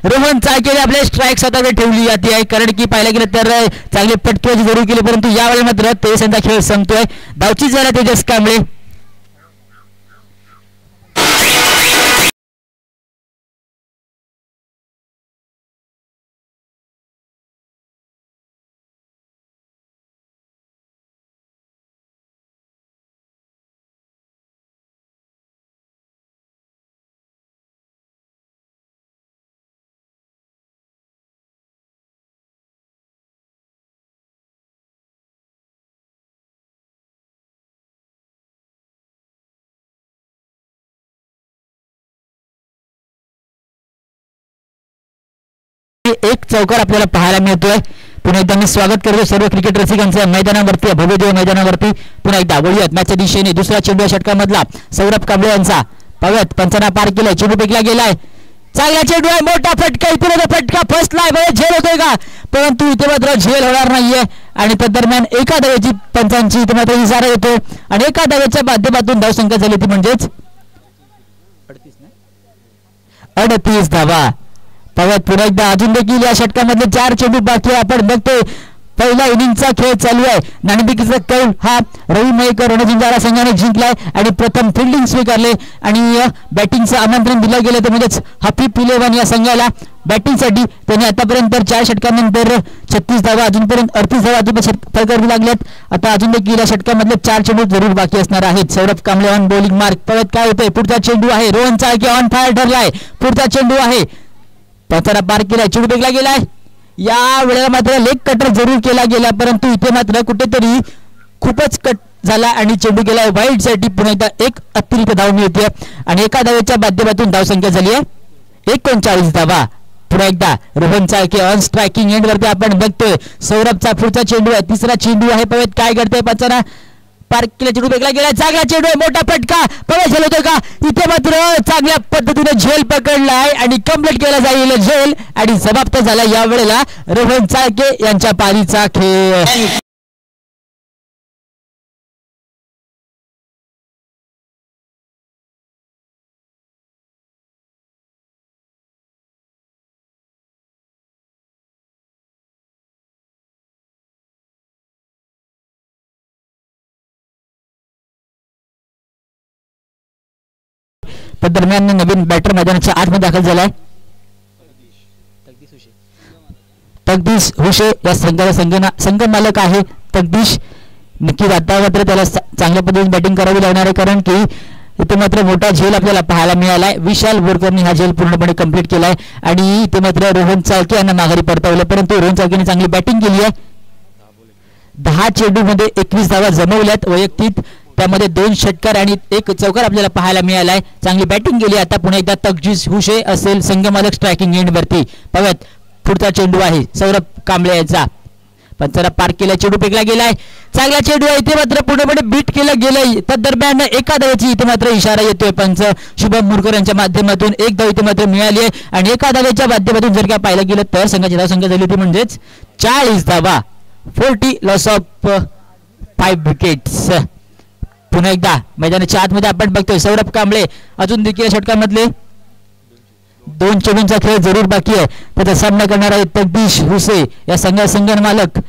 रोहन चाळकेने आपले स्ट्राईक स्वतःकडे ठेवली जाते आहे कारण की पाहायला गेलं तर चांगले फटकेबाजी जरूर केली परंतु यावेळी मात्र तेजस यांचा खेळ संपतोय. धावचीत झाला तेजस कांबळे. एक चौकार आपल्याला पाहायला मिळतोय. पुन्हा एकदा मी स्वागत करतो सर्व क्रिकेट रसिकांचं मैदानावरती भव्यदेव मैदानावरती. पुन्हा एकदा वळूयात मॅचच्या दिशेने. दुसरा चेंडू षटकामधला सौरभ कांबळे यांचा. पाहूयात पंचांना पार केलाय चेंडू फेकला गेलाय चांगला चेंडू आहे मोठा फटका इथे फटका फसलाय झेल होतोय का परंतु इथे मात्र झेल होणार नाहीये आणि त्या दरम्यान एका धावेची पंचांची इथे मात्र इशारा येतो आणि एका धावेच्या माध्यमातून धावसंख्या झाली ती म्हणजेच 38 धावा. पाहूयात पुन्हा एकदा अजून देखील या षटकामधले 4 चेंडू बाकी आपण बघतोय. पहिला इनिंगचा खेळ चालू आहे. नाणेफेकीचा कौल हा रवी मयेकर रणजिंदारा संघाने जिंकलाय आणि प्रथम फिल्डिंग स्वीकारले आणि बॅटिंगचं आमंत्रण दिलं गेलं ते म्हणजेच हफीफ इलेव्हन या संघाला बॅटिंगसाठी त्यांनी आतापर्यंत 4 षटकांनंतर 36 धावा अजूनपर्यंत 38 धावा अजून फरकावी लागल्यात. आता अजून देखील या षटकामधले 4 चेंडू जरूर बाकी असणार आहेत. Saurabh Kamble on bowling mark. परत काय होतंय पुढचा चेंडू आहे रोहन चाळके ऑन फायर ठरलाय. पुढचा चेंडू आहे पंचांना पार केलाय चेंडू फेकला गेलाय. या वेळेला मात्र लेग कटर जरूर केला गेला परंतु इथे मात्र कुठेतरी खूपच कट झाला आणि चेंडू गेला वाईड साठी. पुन्हा एकदा एक अतिरिक्त धाव मिळते आणि एका धावेच्या माध्यमातून धावसंख्या झाली आहे 39 धावा. पुन्हा एकदा Rohan Chalke on striking and वरती आपण बघतोय. सौरभचा पुढचा चेंडू आहे तिसरा चेंडू आहे. पवेत काय करतोय पंचांना पार केला चेंडू फेकला गेला चांगला चेंडू आहे मोठा फटका प्रवेश झाला होतो का इथे मात्र चांगल्या पद्धतीने झेल पकडलाय आणि कंप्लीट केला जाईल झेल आणि समाप्त झाला या वेळेला रोहन चाळके यांच्या पारीचा खेळ. त्या दरम्यान नवीन बॅटर मैदानाच्या आतमध्ये दाखल झालाय. तगदीश हुशे या संघाचा संघ मालक आहे. तगदीश नक्की आता मात्र त्याला चांगल्या पद्धतीने बॅटिंग करावी लागणार आहे कारण की इथे मात्र मोठा झेल आपल्याला पाहायला मिळालाय. विशाल बोरकरने हा झेल पूर्णपणे कंप्लीट केलाय आणि इथे मात्र रोहन चाळके यांना माघारी परतवलं परंतु रोहन चाळकेने चांगली बॅटिंग केली आहे. 10 चेंडूमध्ये 21 धावा जमवल्यात वैयक्तिक त्यामध्ये 2 षटकार आणि 1 चौकार आपल्याला पाहायला मिळालाय. चांगली बॅटिंग केली. आता पुन्हा एकदा तगदीश हुशे असेल संघमालक स्ट्रायकिंग एंड वरती. पाहूयात पुढचा चेंडू आहे सौरभ कांबळे यांचा. पंचांना पार केला चेंडू फेकला गेलाय चांगला चेंडू आहे इथे मात्र पूर्णपणे बीट केलं गेलंय. त्या दरम्यान एका धावेची इथे मात्र इशारा येतोय पंच शुभम मुरकर यांच्या माध्यमातून. 1 धाव इथे मात्र मिळाली आहे आणि एका धावेच्या माध्यमातून जर काय पाहायला गेलं तर संघाची धावसंख्या झाली होती म्हणजेच 40 धावा. 40 लॉस ऑफ 5 विकेट्स. पुन्हा एकदा मैदानाच्या आतमध्ये आपण बघतोय सौरभ कांबळे अजून देखील षटकांमधले 2 चेंडूंचा खेळ जरूर बाकी आहे. त्याचा सामना करणार आहे तगदीश हुसे या संघ मालक.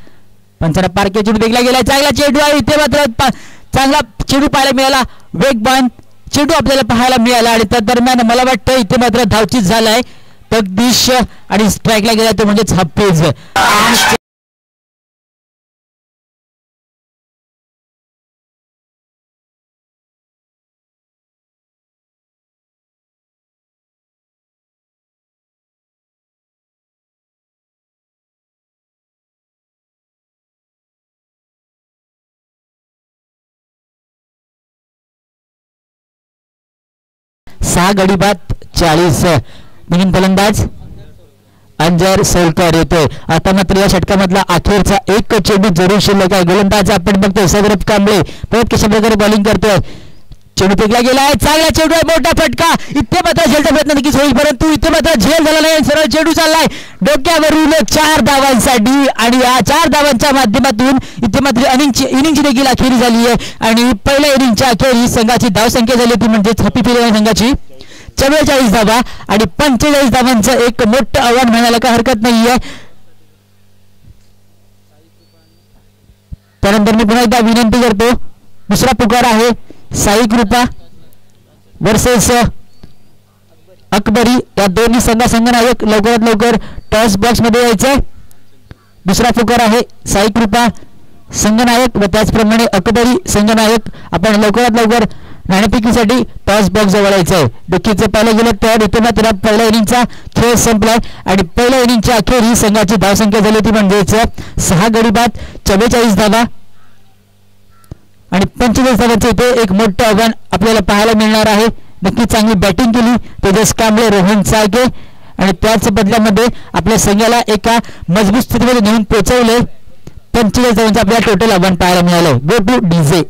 पंचांना पार केला चेंडू फेकला गेला चांगला चेंडू आहे इथे मात्र चांगला चेंडू पाहायला मिळाला वेगवान चेंडू आपल्याला पाहायला मिळाला आणि त्या दरम्यान मला वाटतं इथे मात्र धावचीत झालाय तगदीश आणि स्ट्राईकला गेला तो म्हणजेच हफीज. 6 गडी बाद 40. नवीन फलंदाज अंजर सोलकर येतोय. आता मात्र या षटकामधला अखेरचा एक चेंडू जरूर शिल्लक आहे. गोलंदाज आपण बघतोय सौरभ कांबळे परत कशा प्रकारे बॉलिंग करतोय. चेंडू फेकला गेला आहे, चांगला चेंडू आहे, मोठा फटका. इथे मात्र झेलचा प्रयत्न नक्कीच होईल परंतु इथे मात्र झेल झाला नाही. सरळ चेंडू चाललाय डोक्यावरून 4 धावांसाठी आणि या 4 धावांच्या माध्यमातून इथे मात्र इनिंगची देखील अखेरी झाली आहे आणि पहिल्या इनिंगच्या अखेरी संघाची धावसंख्या झाली होती म्हणजेच हॅपी फिलिंग संघाची 44 धावा आणि 45 धावांचं एक मोठं आव्हान म्हणायला काय हरकत नाहीये. त्यानंतर मी पुन्हा एकदा विनंती करतो, दुसरा पुकार आहे साई कृपा वर्सेस अकबरी. या दोन्ही संघनायक लवकरात लवकर टॉस बॉक्स मध्ये यायचंय. दुसरा पुकार आहे साई कृपा संघनायक व त्याचप्रमाणे अकबरी संघनायक. आपण लवकरात लवकर नाणेफेकीसाठी टॉस बॉक्स जवळ यायचंय. देखील पाहिलं गेलं तर इथे मात्र पहिल्या इनिंगचा खेळ संपलाय आणि पहिल्या इनिंगच्या अखेर ही संघाची धावसंख्या झाली होती म्हणजेच 6 गडी बाद 44 धावा आणि 45 धावांचं इथे एक मोठं आव्हान आपल्याला पाहायला मिळणार आहे. नक्की चांगली बॅटिंग केली तेजस कांबळे, रोहन साळके आणि त्याच बदल्यामध्ये आपल्या संघाला एका मजबूत स्थितीमध्ये नेऊन पोहोचवले. 45 धावांचं आपल्याला टोटल आव्हान पाहायला मिळालं. Go two DJ.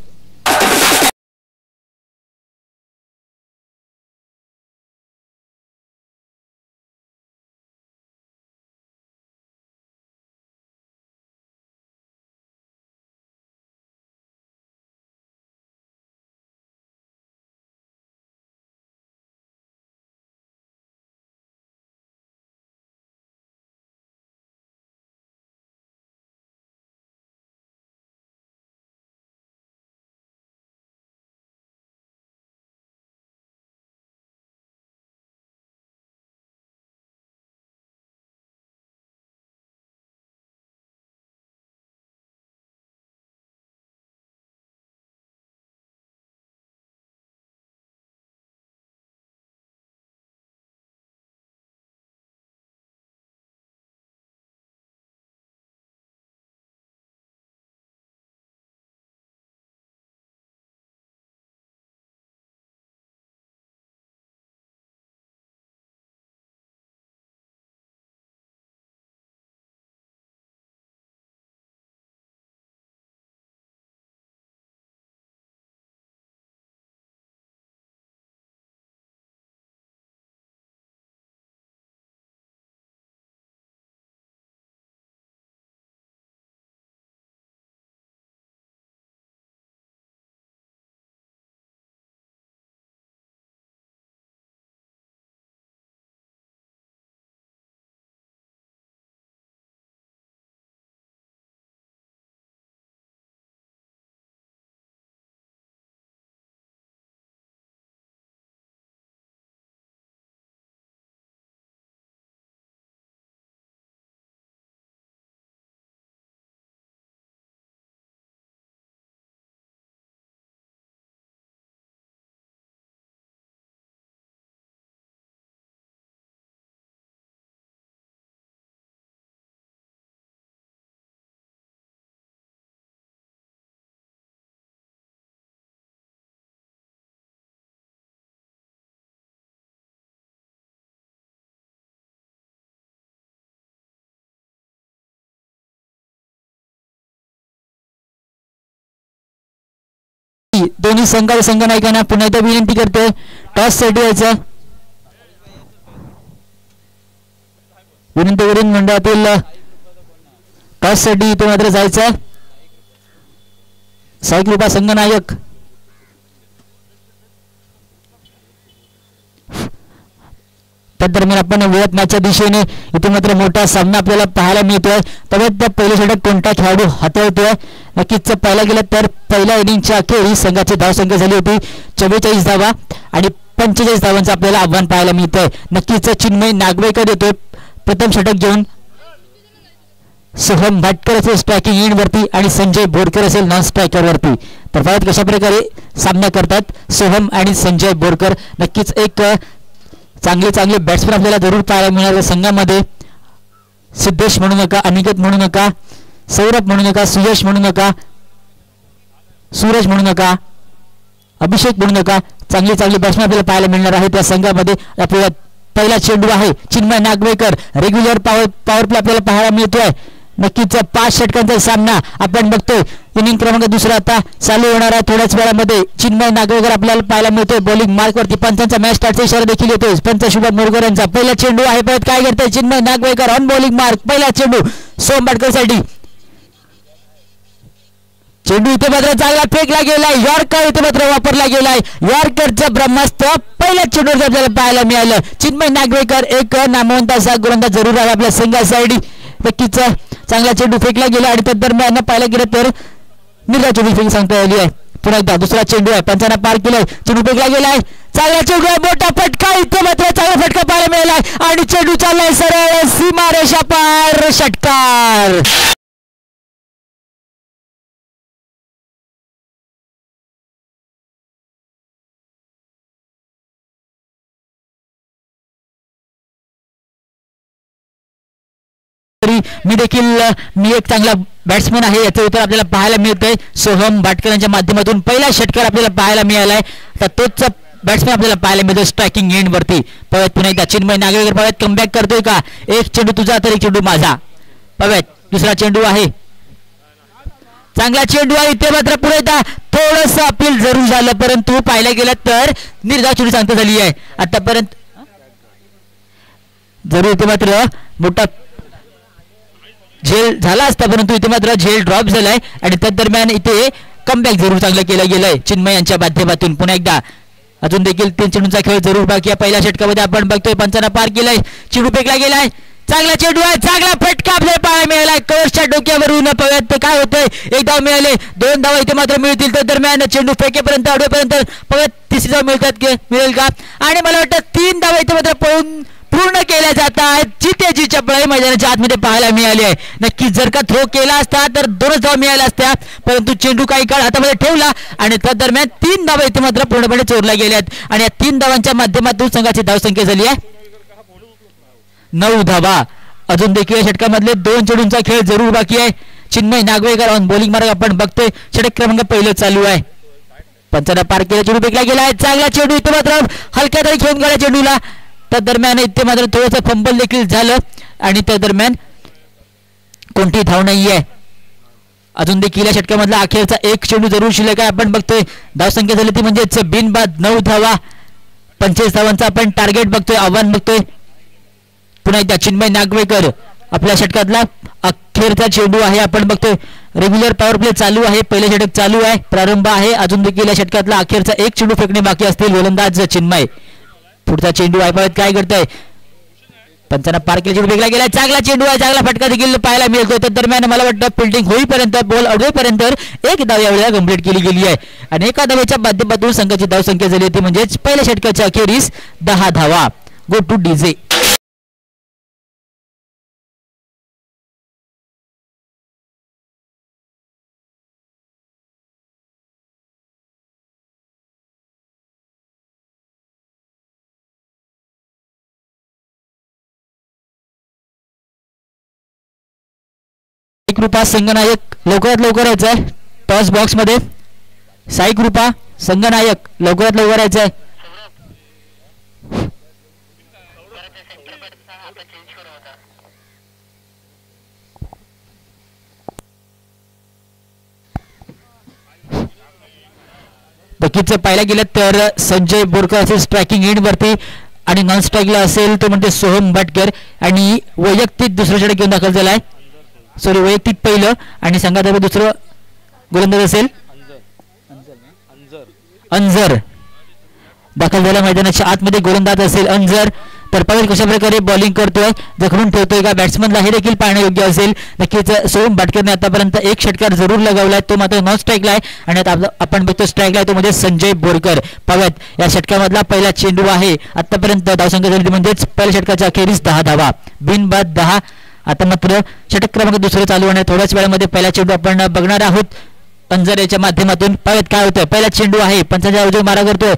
दोन्ही संघनायकांना पुन्हा एकदा विनंती करते टॉस साठी यायचं. विनंती करून मंडळातील टॉस साठी इथे मात्र जायचं. साई कृपा संघनायक त्यादरम्यान आपण वेळात मॅचच्या दिशेने इथे मात्र मोठा सामना आपल्याला पाहायला मिळतोय. तेव्हा त्या पहिल्या षटक कोणता खेळाडू हाताळतोय नक्कीच पाहायला गेलं तर पहिल्या इनिंगच्या अखेरी संघाची धावसंख्या झाली होती 44 धावा आणि 45 धावांचं आपल्याला आव्हान पाहायला मिळतंय. नक्कीच चिन्मय नागवेकर येतोय प्रथम षटक घेऊन. सोहम भाटकर असेल स्ट्रायकिंग एंड वरती आणि संजय बोरकर असेल नॉन स्ट्रायकर वरती. तर पाहत कशा प्रकारे सामना करतात सोहम आणि संजय बोरकर. नक्कीच एक चांगले बॅट्समन आपल्याला जरूर पाहायला मिळणार संघामध्ये. सिद्धेश म्हणू नका, अनिकेत म्हणू नका, सौरभ म्हणू नका, सुयश म्हणू नका, सूरज म्हणू नका, अभिषेक म्हणू नका. चांगले बॅट्समन आपल्याला पाहायला मिळणार आहे त्या संघामध्ये. आपल्याला पहिला चेंडू आहे चिन्मय नागवेकर. रेग्युलर पॉवर प्ले आपल्याला पाहायला मिळतोय. नक्कीच 5 षटकांचा सामना आपण बघतोय. इनिंग क्रमांक दुसरा आता चालू होणार आहे थोड्याच वेळामध्ये. चिन्मय नागवेकर आपल्याला पाहायला मिळतोय बॉलिंग मार्कवरती. पंचांचा मॅच स्टार्टचा इशारा देखील येतोय. पंच शुभम मुरगर यांचा पहिला चेंडू आहे. परत काय करतोय चिन्मय नागवेकर ऑन बॉलिंग मार्क. पहिला चेंडू सोहम भाटकरसाठी. चेंडू इथे मात्र चांगला फेकला गेलाय. यॉर्कर इथे मात्र वापरला गेलाय. यॉर्करचं ब्रह्मास्त्र पहिल्या चेंडूवर आपल्याला पाहायला मिळालं. चिन्मय नागवेकर एक नामवंत असा गोलंदाज जरूर आहे आपल्या संघासाठी. नक्कीच चांगला चेंडू फेकला गेला आणि त्या दरम्यान पाहायला गेलं तर निर्धाव चेंडू फेक सांगता आली आहे. पुन्हा एकदा दुसरा चेंडू आहे. पंचांना पार केलाय. चेंडू फेकला गेलाय. चांगला चेंडू आहे. मोठा फटका इथे मात्र चांगला फटका पाहायला मिळालाय आणि चेंडू चाललाय सरळ सीमारेषा पार. षटकार. मी एक चांगला बॅट्समन आहे याचं उत्तर आपल्याला पाहायला मिळतंय सोहम भाटकर यांच्या माध्यमातून. पहिला षटकार आपल्याला पाहायला मिळालाय. तर तोच बॅट्समॅन आपल्याला पाहायला मिळतोय स्ट्रायकिंग एंड वरती. पवत पुन्हा एकदा चिन्मय नागवेकर पवत कमबॅक करतोय का. एक चेंडू तुझा तर एक चेंडू माझा. पवत दुसरा चेंडू आहे. चांगला चेंडू आहे. इथे मात्र पुढे एकदा थोडस अपील जरूर झालं परंतु पाहायला गेलं तर निर्धाव चेंडू सांगता झाली आहे आतापर्यंत. जरूर इथे मात्र मोठा झेल झाला असता परंतु इथे मात्र झेल ड्रॉप झालाय आणि त्या दरम्यान इथे कमबॅक जरूर चांगलं केलं गेलंय चिन्मय यांच्या माध्यमातून. पुन्हा एकदा अजून देखील 3 चेंडूंचा खेळ जरूर बाकी आहे. पहिल्या षटकामध्ये आपण बघतोय पंचांना पार केलाय. चेंडू फेकला गेलाय. चांगला चेंडू आहे. चांगला फटका आपल्याला पाहायला मिळालाय. कव्हरच्या डोक्यावरून पवत काय होतंय. 1 धाव मिळाले. 2 धावा इथे मात्र मिळतील. त्या दरम्यान चेंडू फेकेपर्यंत अडवेपर्यंत पवत तिसरी धाव मिळेल का आणि मला वाटतं 3 धावा इथे मात्र पळून पूर्ण केल्या जात आहेत. चितेची चपळाई मैदानाच्या आतमध्ये पाहायला मिळाली आहे. नक्कीच जर का थ्रो केला असता तर 2 धावा मिळाल्या असत्या परंतु चेंडू काही काळ हातामध्ये ठेवला आणि त्या दरम्यान 3 धावा इथे मात्र पूर्णपणे चोरल्या गेल्यात आणि या 3 धावांच्या माध्यमातून संघाची धावसंख्या झाली आहे 9 धावा. अजून देखील षटकामधले 2 चेंडूंचा खेळ जरूर बाकी आहे. चिन्मय नागवेकर ऑन बॉलिंग मार्ग आपण बघतोय. षटक क्रमांक पहिलं चालू आहे. पंचांना पार केला. चेंडू फेकला गेला आहे. चांगला चेंडू इथे मात्र हलक्या तरी खेळून गेला चेंडूला. त्या दरम्यान इथे मात्र थोडंसं फंबल देखील झालं आणि त्या दरम्यान कोणती धाव नाहीये. अजून देखील या षटकामधला अखेरचा एक चेंडू जरूर शिल्लक आहे. आपण बघतोय धावसंख्या झाली ती म्हणजेच बिनबाद 9 धावा. 45 धावांचा आपण टार्गेट बघतोय, आव्हान बघतोय. पुन्हा एकदा चिन्मय नागवेकर आपल्या षटकातला अखेरचा चेंडू आहे. आपण बघतोय रेग्युलर पॉवर प्ले चालू आहे. पहिले षटक चालू आहे, प्रारंभ आहे. अजून देखील या षटकातला अखेरचा एक चेंडू फेकणे बाकी असतील. गोलंदाज चिन्मय. पुढचा चेंडू आहे. काय करतोय पंचांना पार केला. चेंडू फेकला गेला. चांगला चेंडू आहे. चांगला फटका देखील पाहायला मिळतो. त्या दरम्यान मला वाटतं फिल्डिंग होईपर्यंत बॉल अडवेपर्यंत एक धाव यावेळेला कंप्लीट केली गेली आहे आणि एका धावेच्या माध्यमातून संघाची धावसंख्या झाली होती म्हणजेच पहिल्या षटकाच्या अखेरीस 10 धावा. Go two DJ. कृपा संगनायक लवकरात लवकर यायचं आहे. टॉस बॉक्स मध्ये साई कृपा संगनायक लवकरात लवकर यायचं आहे. नक्कीच पाहायला गेलं तर संजय बोरकर असेल स्ट्रायकिंग एंड वरती आणि नॉन स्ट्राईकला असेल तो म्हणजे सोहम भाटकर आणि वैयक्तिक दुसरा षटक घेऊन दाखल झाला आहे. सॉरी वैयक्तिक पहिलं आणि संघात दुसरं गोलंदाज असेल अंजर दाखल झाला. मैदानाच्या आतमध्ये गोलंदाज असेल अंजर. तर पवेल कशा प्रकारे बॉलिंग करतोय, जखडून ठेवतोय का बॅट्समनला हे देखील पाहणं योग्य असेल. नक्कीच सोहम भाटकरने आतापर्यंत एक षटकार जरूर लगावलाय, तो मात्र नॉन स्ट्राईकला आहे आणि आता आपण बघतो स्ट्राईकला आहे तो म्हणजे संजय बोरकर. पवत या षटकामधला पहिला चेंडू आहे. आतापर्यंत धावसंख्या झाली म्हणजेच पहिल्या षटकाच्या अखेरीस 10 धावा, बिनबाद 10. आता मात्र षटक क्रमांक दुसरं चालू होणार. थोड्याच वेळामध्ये पहिला चेंडू आपण बघणार आहोत अंजर याच्या माध्यमातून. पवत काय होतं, पहिला चेंडू आहे, पंचांच्या उजव्या मारा करतोय.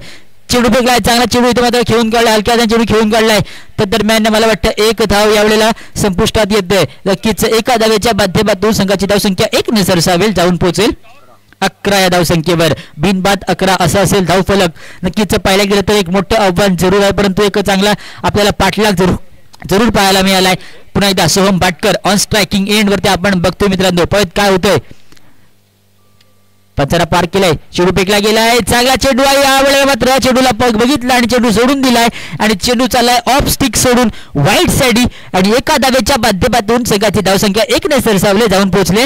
चेंडू फेकलाय, चांगला चेंडू इथे मात्र खेळून काढलाय, हलक्या चेंडू खेळून काढलाय. त्या दरम्यान मला वाटतं एक धाव यावेळेला संपुष्टात येते. नक्कीच एका धावेच्या माध्यमातून संघाची धावसंख्या 1 ने सरसावेल, जाऊन पोहोचेल. 11 या धावसंख्येवर. बिनबाद 11 असं असेल धावफलक. नक्कीच पाहायला गेलं तर एक मोठं आव्हान जरूर आहे, परंतु एक चांगला आपल्याला पाठलाग जरूर पाहायला मिळालाय. पुन्हा एकदा सोहम भाटकर ऑन स्ट्रायकिंग एंड वरती आपण बघतोय मित्रांनो. परत काय होतंय, पंचाला पार केलाय, चेंडू फेकला गेलाय, चांगला चेंडू आहे. यावेळेला मात्र चेंडूला पग बघितला आणि चेंडू सोडून दिलाय आणि चेंडू चाललाय ऑफ स्टिक सोडून वाईट साइडी आणि एका धावेच्या माध्यमातून संघाची धावसंख्या 1 ने सरसावले, जाऊन पोहोचले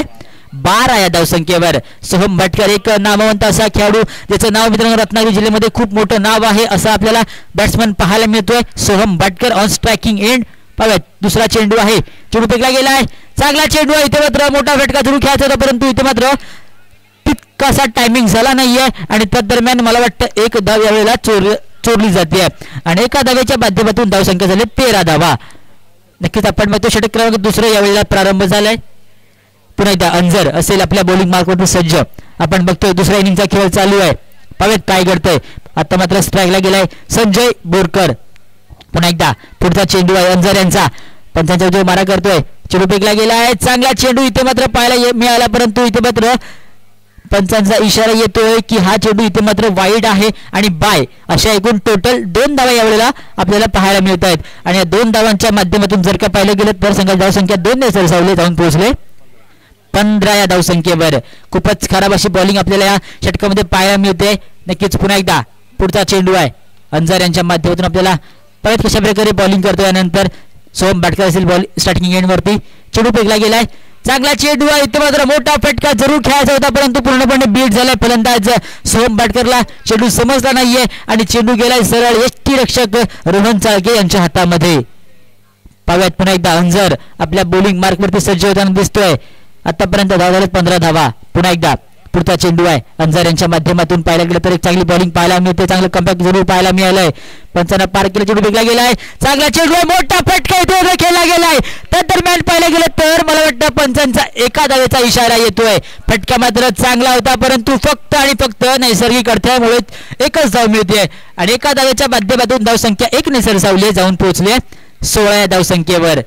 12 या धावसंख्येवर. सोहम भाटकर एक नामवंत असा खेळाडू, ज्याचं नाव मित्रांनो रत्नागिरी जिल्ह्यामध्ये खूप मोठं नाव आहे असं आपल्याला बॅट्समन पाहायला मिळतोय. सोहम भाटकर ऑन स्ट्रायकिंग एंड. पाहूयात दुसरा चेंडू आहे, चेंडू फेकला गेलाय, चांगला चेंडू आहे. इथे मात्र मोठा फटका जरूर खेळायचा होता, परंतु इथे मात्र तितकासा टायमिंग झाला नाहीये आणि त्या दरम्यान मला वाटतं एक धाव यावेळेला चोरली जाते आणि एका धावेच्या माध्यमातून धावसंख्या झाली 13 धावा. नक्कीच आपण बघतो षटक क्रमांक दुसरा यावेळेला प्रारंभ झालाय. पुन्हा एकदा अंजर असेल आपल्या बॉलिंग मार्कवरती सज्ज. आपण बघतोय दुसऱ्या इनिंगचा खेळ चालू आहे. पाहूयात काय घडतंय. आता मात्र स्ट्राईकला गेलाय संजय बोरकर. पुन्हा एकदा पुढचा चेंडू आहे अंजर यांचा, पंचांच्या जो मारा करतोय, चेंडू फेकला गेलाय, चांगला चेंडू इथे मात्र पाहायला मिळाला, परंतु इथे मात्र पंचांचा इशारा येतोय की हा चेंडू इथे मात्र वाईड आहे आणि बाय. अशा एकूण टोटल 2 धावा यावेळेला आपल्याला पाहायला मिळत आहेत आणि या 2 धावांच्या माध्यमातून जर का पाहिलं गेलं तर संघाची धावसंख्या 2 ने सरसावले, जाऊन पोहोचले 15 या धावसंख्येवर. खूपच खराब अशी बॉलिंग आपल्याला या षटकामध्ये पाहायला मिळते. नक्कीच पुन्हा एकदा पुढचा चेंडू आहे अंजार यांच्या माध्यमातून आपल्याला परत कशा प्रकारे बॉलिंग करतो. यानंतर सोहम भाटकर असेल बॉल स्टार्टिंग एंड वरती, चेंडू फेकला गेलाय, चांगला चेंडू आहे. इथे मात्र मोठा फटका जरूर खेळायचा होता, परंतु पूर्णपणे बीट झालाय फलंदाज सोहम भाटकरला. चेंडू समजला नाहीये आणि चेंडू गेलाय सरळ यष्टीरक्षक रोहन चाळके यांच्या हातामध्ये. पाहूयात पुन्हा एकदा अंजर आपल्या बॉलिंग मार्कवरती सज्ज होताना दिसतोय. आतापर्यंत धावा झाल्यात 15 धावा. पुन्हा एकदा पुढचा चेंडू आहे अंजार यांच्या माध्यमातून पाहायला गेलं तर एक चांगली बॉलिंग पाहायला मिळते, चांगलं कमबॅक जरूर पाहायला मिळालंय. पंचांना पार केलं, चेंडू फेकला गेलाय, चांगला चेंडू आहे, मोठा फटका इथे खेळला गेलाय. त्या दरम्यान पाहायला गेलं तर मला वाटतं पंचांचा एका धावेचा इशारा येतोय. फटका मात्र चांगला होता, परंतु फक्त आणि फक्त नैसर्गिक अडथळ्यामुळे एकच धाव मिळते आणि एका धावेच्या माध्यमातून धावसंख्या 1 ने सरसावली, जाऊन पोहोचले 16 या धावसंख्येवर.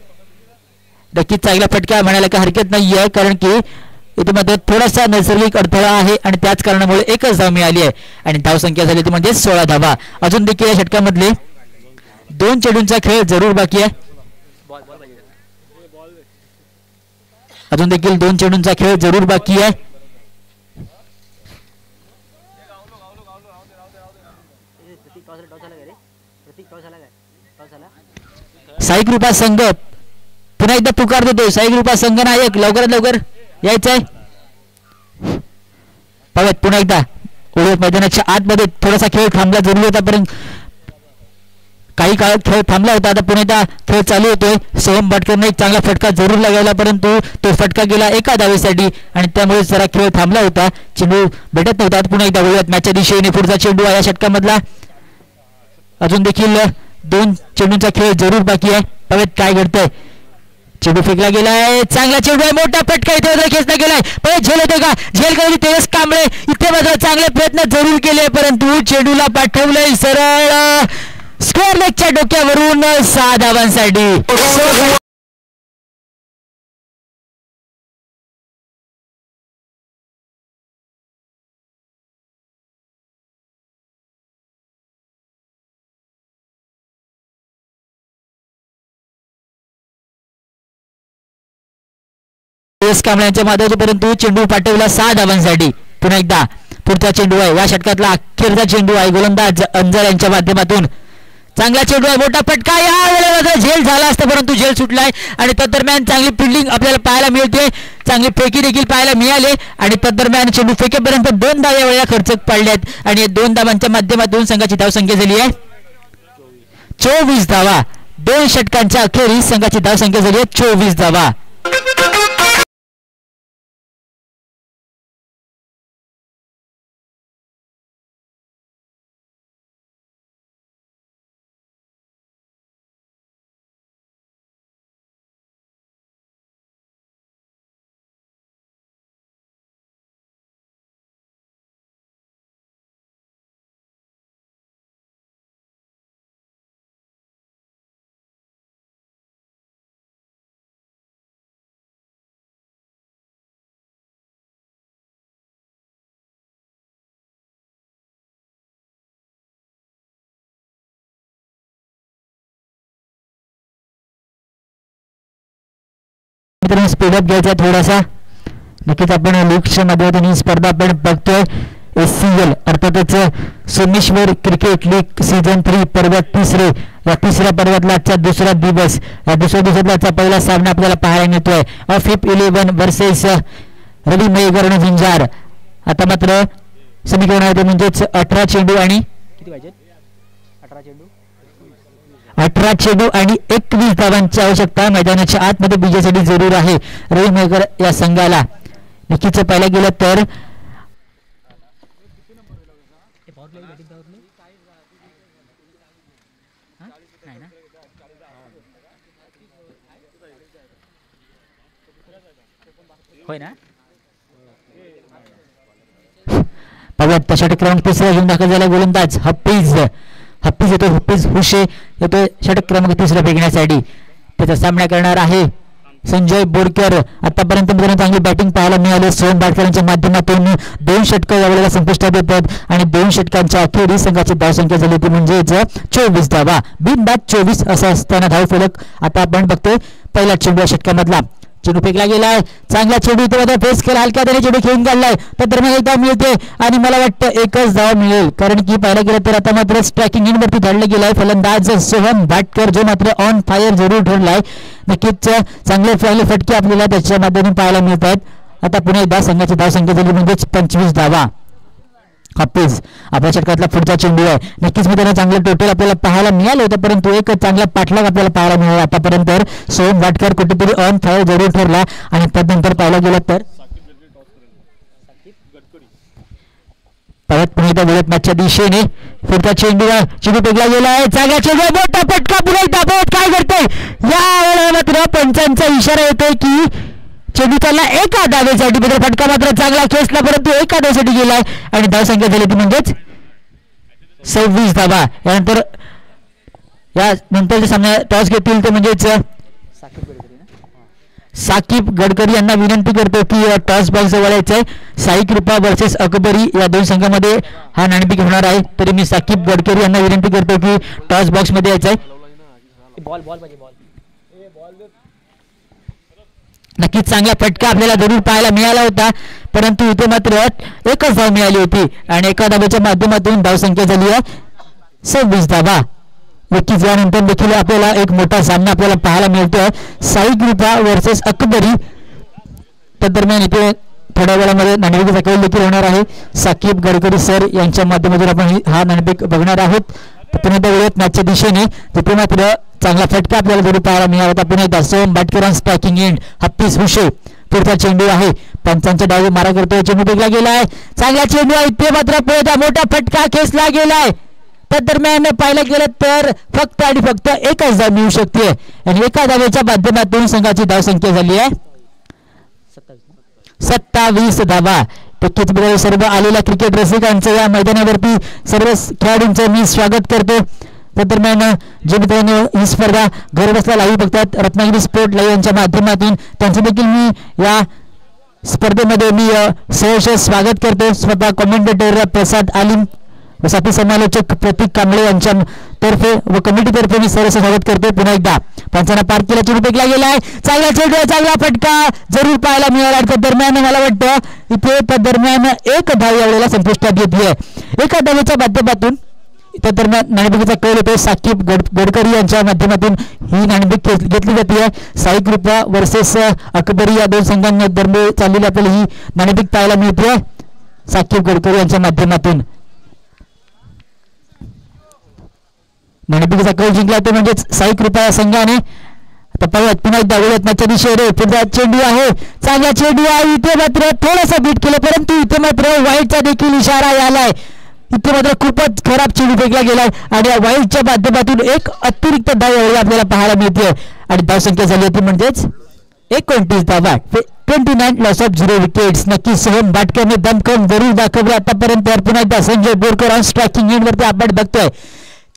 नक्कीच चांगला फटका म्हणायला काही हरकत नाहीये, कारण की इथे मात्र थोडासा नैसर्गिक अडथळा आहे आणि त्याच कारणामुळे एकच धाव मिळाली आहे आणि धावसंख्या झाली ती म्हणजे 16 धावा. अजून देखील या षटकामधले 2 चेंडूंचा खेळ जरूर बाकी आहे. अजून देखील 2 चेंडूंचा खेळ जरूर बाकी आहे. साई कृपा संघ पुन्हा एकदा पुकार देतो. साई कृपा संघ नायक लवकरात लवकर यायचंय. पाहूयात पुन्हा एकदा ओळख मैदानाच्या आतमध्ये थोडासा खेळ थांबला जरूर होता, परंतु काही काळ खेळ थांबला होता. आता पुन्हा एकदा खेळ चालू होतोय. सोहम भाटकरने एक चांगला फटका जरूर लगावला, परंतु तो फटका गेला एका धावेसाठी आणि त्यामुळे जरा खेळ थांबला होता, चेंडू भेटत नव्हता. पुन्हा एकदा वळूयात मॅचच्या दिशेने. पुढचा चेंडू आहे या षटकामधला. अजून देखील 2 चेंडूंचा खेळ जरूर बाकी आहे. पाहूयात काय घडतंय. चेंडू फेकला गेलाय, चांगला चेंडू आहे, मोठा फटका इथे खेचला गेलाय. पण झेल होते का, झेल कधी तेजस कांबळे इथे मात्र चांगले प्रयत्न जरूर केले, परंतु चेंडूला पाठवलंय सरळ स्क्वेअर लेगच्या डोक्यावरून 6 धावांसाठी. कांबळ्यांच्या माध्यमातून परंतु चेंडू पाठवला 6 धावांसाठी. पुन्हा एकदा पुढचा चेंडू आहे या षटकातला अखेरचा चेंडू आहे गोलंदाज अंजर यांच्या माध्यमातून. चांगला चेंडू आहे, मोठा फटका, या वेळेला झेल झाला असता परंतु झेल सुटलाय आणि तदरम्यान चांगली फिल्डिंग आपल्याला पाहायला मिळते, चांगली फेकी देखील पाहायला मिळाले आणि तदरम्यान चेंडू फेकेपर्यंत 2 धावा वेळेला खर्च पडल्यात आणि 2 धावांच्या माध्यमातून संघाची धावसंख्या झाली आहे 24 धावा. 2 षटकांच्या अखेरीस संघाची धावसंख्या झाली आहे 24 धावा. मित्रांनो स्पीडअप घ्यायचा थोडासा. नक्कीच आपण लीगच्या माध्यमातून ही स्पर्धा आपण बघतोय. SCL अर्थातच सोमेश्वर क्रिकेट लीग सीझन 3 पर्व तिसरे. या तिसऱ्या पर्वातला आजचा दुसरा दिवस. या दुसऱ्या दिवसातला आजचा पहिला सामना आपल्याला पाहायला मिळतोय. अफिप 11 वर्सेस रवी मयेकरण झुंजार. आता मात्र समीकरण आहे ते म्हणजेच 18 चेंडू आणि किती पाहिजे 18 चेंडू आणि 21 धावांची आवश्यकता मैदानाच्या आतमध्ये विजयासाठी जरूर आहे रवी मयेकर या संघाला. नक्कीच पाहायला गेलं तर होय ना पाहूयात षटक क्रमांक तिसरा घेऊन दाखल झाला गोलंदाज हफीज येतो. हफीज हुशे येतो षटक क्रमांक तिसरा फेकण्यासाठी. त्याचा सामना करणार आहे संजय बोरकर. आतापर्यंत मित्रांनो चांगली बॅटिंग पाहायला मिळाली. सोहम बाटकरांच्या माध्यमातून 2 षटकं यावेळेला संपुष्टात येतात आणि 2 षटकांच्या अखेरीस संघाची धावसंख्या झाली ती म्हणजेच 24 धावा. बिनबाद 24 असा असताना धावफलक आता आपण बघतोय पहिला चेंडू षटकामधला. चेंडू फेकला गेलाय. चांगला चेंडू इथे मात्र फेस केला. हलक्या त्याने चेंडू खेळून काढलाय. तर दरम्यान एक धाव मिळते आणि मला वाटतं एकच धाव मिळेल कारण की पाहायला गेलं तर आता मात्र स्ट्रायकिंग एंडवरती धाडलं गेलाय फलंदाज सोहम भाटकर जो मात्र ऑन फायर जरूर ठरलाय. नक्कीच चांगले फटके आपल्याला त्याच्या माध्यमातून पाहायला मिळत आहेत. आता पुन्हा एकदा संघाची धावसंख्या झाली म्हणजेच 25 धावा. हफीज आपल्या षटकातला पुढचा चेंडू आहे. नक्कीच मित्रांनो चांगलं टोटल आपल्याला पाहायला मिळालं होतं परंतु एक चांगला पाठलाग आपल्याला पाहायला मिळाला आतापर्यंत. सोहम भाटकर कुठेतरी ऑन फायर जरूर ठरला आणि त्यानंतर पाहायला गेलं तर परत पुन्हा एकदा वेळेत मॅचच्या दिशेने पुढचा चेंडू फेकला गेला आहे. चांगला चेंडू मोठा फटका पुन्हा एकदा काय करतोय या वेळेला मात्र पंचांचा इशारा येतोय की चेंडू त्याला एका धावेसाठी फटका मात्र चांगला खेचला परंतु एका धावेसाठी गेलाय आणि धावसंख्या झाली ती म्हणजेच 26 धावा. यानंतर या नंतरच्या सामन्यात टॉस घेतील ते म्हणजेच साकीब गडकरी यांना विनंती करतो की टॉस बॉक्स जवळ यायचंय. साई कृपा वर्सेस अकबरी या 2 संघांमध्ये हा नाणेफेक होणार आहे. तरी मी साकीब गडकरी यांना विनंती करतो की टॉस बॉक्स मध्ये यायचंय. नक्कीच चांगला फटका आपल्याला जरूर पाहायला मिळाला होता परंतु इथे मात्र एकच धाव मिळाली होती आणि एका धावेच्या माध्यमातून धावसंख्या झाली आहे 26 धावा. नक्कीच यानंतर देखील आपल्याला एक मोठा सामना आपल्याला पाहायला मिळतोय साई कृपा वर्सेस अकबरी. त्या दरम्यान इथे थोड्या वेळामध्ये नाणेफेकीचा खेळ देखील होणार आहे. साकीब गडकरी सर यांच्या माध्यमातून आपण हा नाणेफेक बघणार आहोत. पुन्हा एकदा वेळेत मॅचच्या दिशेने तिथे मात्र चांगला फटका आपल्याला जरूर पाहायला मिळाला होता. पुन्हा एकदा सोहम भाटकर स्ट्रायकिंग एंड. हफीज हुशे पुढचा चेंडू आहे. पंचांच्या डावे मारा करतोय. चेंडू फेकला गेलाय. चांगला चेंडू आहे. ते मात्र पुढे मोठा फटका खेचला गेलाय. त्या दरम्यान पाहायला गेलं तर फक्त आणि फक्त एकच धाव मिळू शकते आणि एका धावेच्या माध्यमातून संघाची धावसंख्या झाली आहे 27 धावा. नक्कीच सर्व आलेल्या क्रिकेट रसिकांचं या मैदानावरती सर्व खेळाडूंचं मी स्वागत करतो. त्या दरम्यान जे मित्रांनो ही स्पर्धा घर बसल्या लाईव्ह बघतात रत्नागिरी स्पोर्ट लाईव्ह यांच्या माध्यमातून त्यांचं देखील मी या स्पर्धेमध्ये मी सहर्ष स्वागत करतो. स्वतः कॉमेंटेटर प्रसाद आलिम व साथी समालोचक प्रतीक कांबळे यांच्या तर्फे व कमिटीतर्फे मी सहर्ष स्वागत करतो. पुन्हा एकदा पंचांना पार केला. चेंडू फेकला गेलाय. चांगला चेंडू चांगला फटका जरूर पाहायला मिळाला. त्या दरम्यान मला वाटतं इथे त्या दरम्यान एक धाव यावेळेला संपुष्टात घेतली आहे एका धावेच्या माध्यमातून. त्या दरम्यान नाणेफेकीचा खेळ होतो. साकीब गडकरी यांच्या माध्यमातून ही नाणेफेक घेतली जाते. साई कृपा वर्सेस अकबरी या 2 संघांदरम्यान चाललेली आपल्याला ही नाणेफेक पाहायला मिळते साकीब गडकरी यांच्या माध्यमातून. नाणेफेकीचा खेळ जिंकला तो म्हणजेच साई कृपा या संघाने. आता पाहूयात पुन्हा एकदा वेळेत मॅचच्या दिशेने पुढचा चेंडू आहे. चांगला चेंडू आहे. इथे मात्र थोडासा बीट केलं परंतु इथे मात्र वाईटचा देखील इशारा आलाय. इथे मात्र खूपच खराब चेंडू फेकला गेलाय आणि या वाईटच्या माध्यमातून एक अतिरिक्त धाव यावेळी आपल्याला पाहायला मिळते आणि धावसंख्या झाली होती म्हणजेच 29 धावा. 29 लॉस ऑफ 0 विकेट्स. नक्की सोहम भाटकरने दमखम जरूर दाखवले आतापर्यंत. पुन्हा एकदा Sanjay Borkar on striking and वरती आपण बघतोय.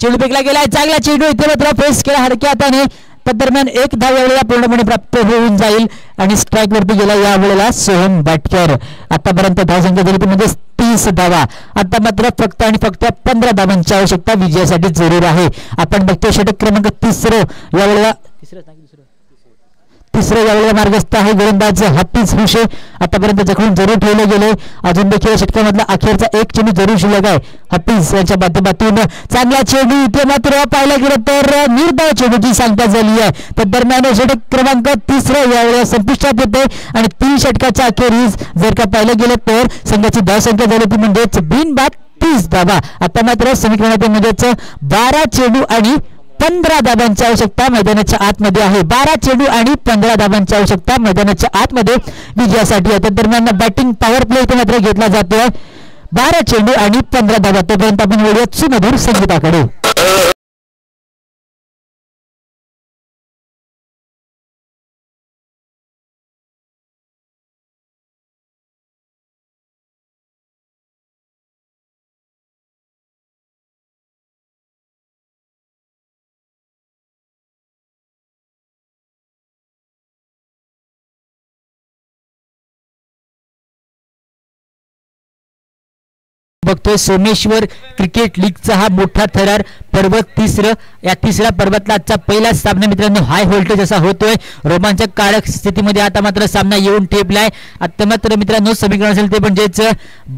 चेंडू फेकला गेलाय. चांगला चेंडू इथे मात्र फेस केला हलक्या हाताने. त्या दरम्यान एक धाव यावेळेला पूर्णपणे प्राप्त होऊन जाईल आणि स्ट्राईक वरती गेला यावेळेला सोहम भाटकर. आतापर्यंत धावसंख्या झाली म्हणजे 30 धावा. आता मात्र फक्त आणि फक्त 15 धावांची आवश्यकता विजयासाठी जरूर आहे. आपण बघतोय षटक क्रमांक 3 यावेळेला तिसरं यावेळेला मार्गस्थ आहे गोलंदाज हाफिज हुशे. आतापर्यंत जखडून जरूर ठेवले गेले. अजून देखील या षटकामधला अखेरचा एक चेंडू जरूर शिल्लक आहे हाफिज यांच्या माध्यमातून. चांगला चेंडू इथे मात्र पाहायला गेलं तर निर्धाव चेंडूची सांगता झाली आहे. तर दरम्यान षटक क्रमांक तिसरं यावेळेला संपुष्टात येते आणि 3 षटकाच्या अखेरीस जर का पाहिलं गेलं तर संघाची धावसंख्या झाली ती म्हणजेच बिनबाद 30 धावा. आता मात्र समीकरणात 12 चेंडू आणि 15 धाबांची आवश्यकता मैदानाच्या आतमध्ये आहे. 12 चेंडू आणि 15 धाबांची आवश्यकता मैदानाच्या आतमध्ये विजयासाठी आहे. दरम्यान बॅटिंग पॉवर प्ले इथे मात्र घेतला जातोय. 12 चेंडू आणि 15 धाबा. तोपर्यंत आपण वळूया सुमधुर संगीताकडे. बघतोय सोमेश्वर क्रिकेट लीगचा हा मोठा थरार पर्व या तिसऱ्या पर्वातला आजचा पहिला सामना मित्रांनो हाय व्होल्टेज असा होतोय. रोमांचक कारक स्थितीमध्ये आता मात्र सामना येऊन ठेपलाय. आता मात्र मित्रांनो समीकरण असेल ते म्हणजेच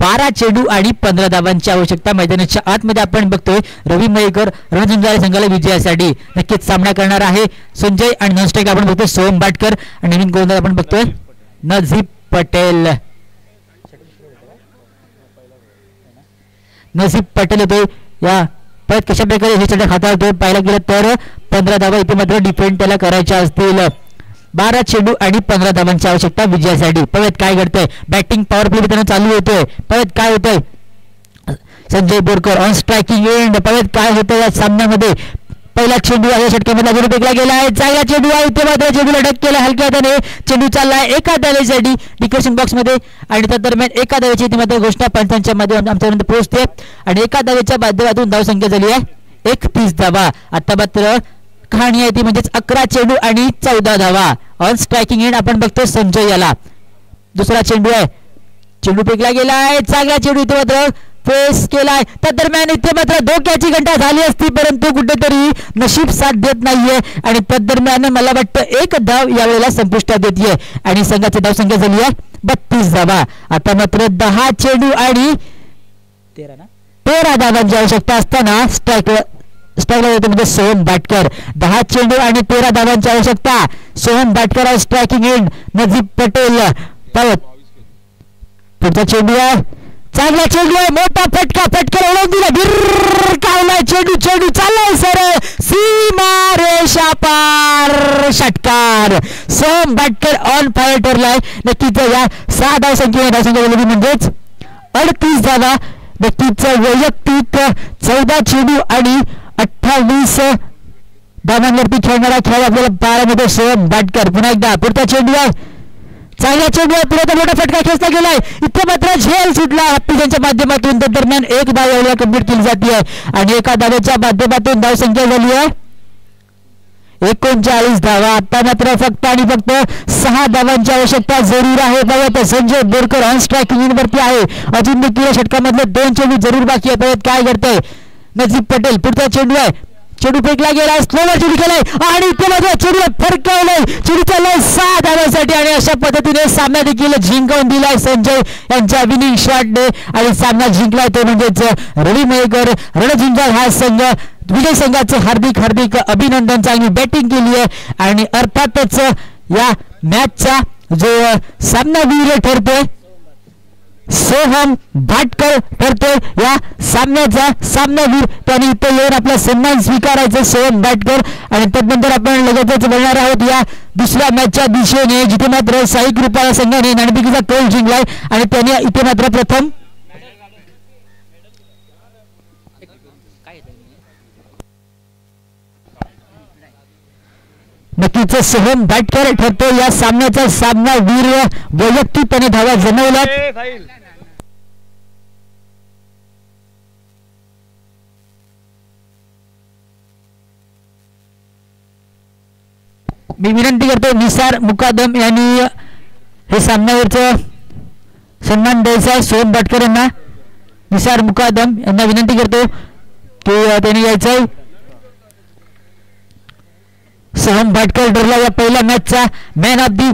12 चेंडू आणि 15 धावांची आवश्यकता मैदानाच्या आतमध्ये आपण बघतोय. रवी मयेकर रणझुंजारे संघाला विजयासाठी नक्कीच सामना करणार आहे. संजय आणि नॉनस्ट्राईक आपण बघतोय सोहम बाटकर आणि नवीन गोलंदाज आपण बघतोय नजीब पटेल. नजीब पटेल होते या परत कशा प्रकारे हे षटक हाताळतोय पाहायला गेलं तर 15 धावा इथे मात्र डिफेंड त्याला करायच्या असतील. 12 चेंडू आणि 15 धावांची आवश्यकता विजयासाठी. परत काय घडतंय बॅटिंग पॉवर प्ले त्यांना चालू होतोय. परत काय होतंय Sanjay Borkar on striking and. परत काय होतंय या सामन्यामध्ये पहिला चेंडू आहे षटकामधला जरूर फेकला गेला आहे. चांगला चेंडू आहे इथे मात्र चेंडूला अटक केला हलक्या हाताने. चेंडू चाललाय एका धावेसाठी डिक्लेरेशन बॉक्स मध्ये आणि त्या दरम्यान एका धावेची इथे मात्र घोषणा पंचांच्या माध्यमातून आमच्यापर्यंत पोहोचते आणि एका धावेच्या माध्यमातून धावसंख्या झाली आहे 31 धावा. आता मात्र कहाणी आहे ती म्हणजेच 11 चेंडू आणि 14 धावा. ऑन स्ट्रायकिंग एंड आपण बघतोय संजय याला. दुसरा चेंडू आहे चेंडू फेकला गेला आहे. चांगला चेंडू इथे मात्र फेस केलाय. त्या दरम्यान इथे मात्र धोक्याची घंटा झाली असती परंतु कुठेतरी नशीब साथ देत नाहीये आणि त्या दरम्यान मला वाटतं एक धाव यावेळेला संपुष्टात येते आणि संघाची धावसंख्या झाली आहे 32 धावा. आता मात्र 10 चेंडू आणि 13 धावांची आवश्यकता असताना स्ट्राईकला येतो म्हणजे सोहम बाटकर. 10 चेंडू आणि 13 धावांची आवश्यकता. सोहम बाटकर स्ट्रायकिंग एंड. नजीब पटेल पावत पुढचा चेंडू आहे. चांगला चेंडू आहे मोठा फटका उडवून दिला गिर्र कावलाय चेंडू चाललाय सरळ सीमा रेषा पार. षटकार सोहम बाटकर ऑन फायर ठरलाय. नक्कीच या 6 धावसंख्या म्हणजेच 38 धावा. नक्कीच वैयक्तिक 14 चेंडू आणि 28 धावांवरती खेळणारा खेळ आपल्याला 12 मध्ये सोहम बाटकर. पुन्हा एकदा पुढचा चेंडू आहे चांगला चेंडू आहे पुढे मोठा फटका खेचला गेलाय. इथे मात्र झेल सुटला हाफिजांच्या माध्यमातून. त्या दरम्यान एक धाव यावेळेला कंप्लीट केली जाते आहे आणि एका धावेच्या माध्यमातून धावसंख्या झाली आहे 39 धावा. आता मात्र फक्त आणि फक्त 6 धावांची आवश्यकता जरूर आहे. बघा संजय बोरकर ऑन स्ट्रायकिंग वरती आहे. अजून देखील षटकामधले 2 चेंडू जरूर बाकी आहेत. काय करतोय नजीब पटेल. पुढचा चेंडू आहे चेंडू फेकला गेलाय स्लोवर चेंडू केलाय आणि इथे मात्र चेंडू फरकावलाय. चेंडू चाललाय 6 धावांसाठी आणि अशा पद्धतीने सामना देखील जिंकवून दिलाय संजय यांच्या विनिंग शॉटने आणि सामना जिंकलाय तो म्हणजेच रवी मयेकर रणझुंजार हा संघ. विजय संघाचे हार्दिक अभिनंदन. चांगली बॅटिंग केली आहे आणि अर्थातच या मॅचचा जो सामनावीर ठरतोय सोहम बाटकर ठरतोय या सामन्याचा सामनावीर. त्यांनी इथे येऊन आपला सन्मान स्वीकारायचा सोहम बाटकर आणि त्यानंतर आपण लगेचच बोलणार आहोत या दुसऱ्या मॅचच्या दिशेने जिथे मात्र साई कृपा संघाने नाणेफेकीचा कौल जिंकलाय आणि त्याने इथे मात्र प्रथम नक्कीच सोहम बाटकर ठरतो या सामन्याचा सामनावीर. वैयक्तिकपणे धावा जमवल्या. मी विनंती करतो निसार मुकादम यांनी हे सामन्यावरचं सन्मान द्यायचा आहे सोहम बाटकर यांना. निसार मुकादम यांना विनंती करतो की त्यांनी यायचं आहे सोहम भाटकर ठरला या पहिल्या मॅचचा मॅन ऑफ दी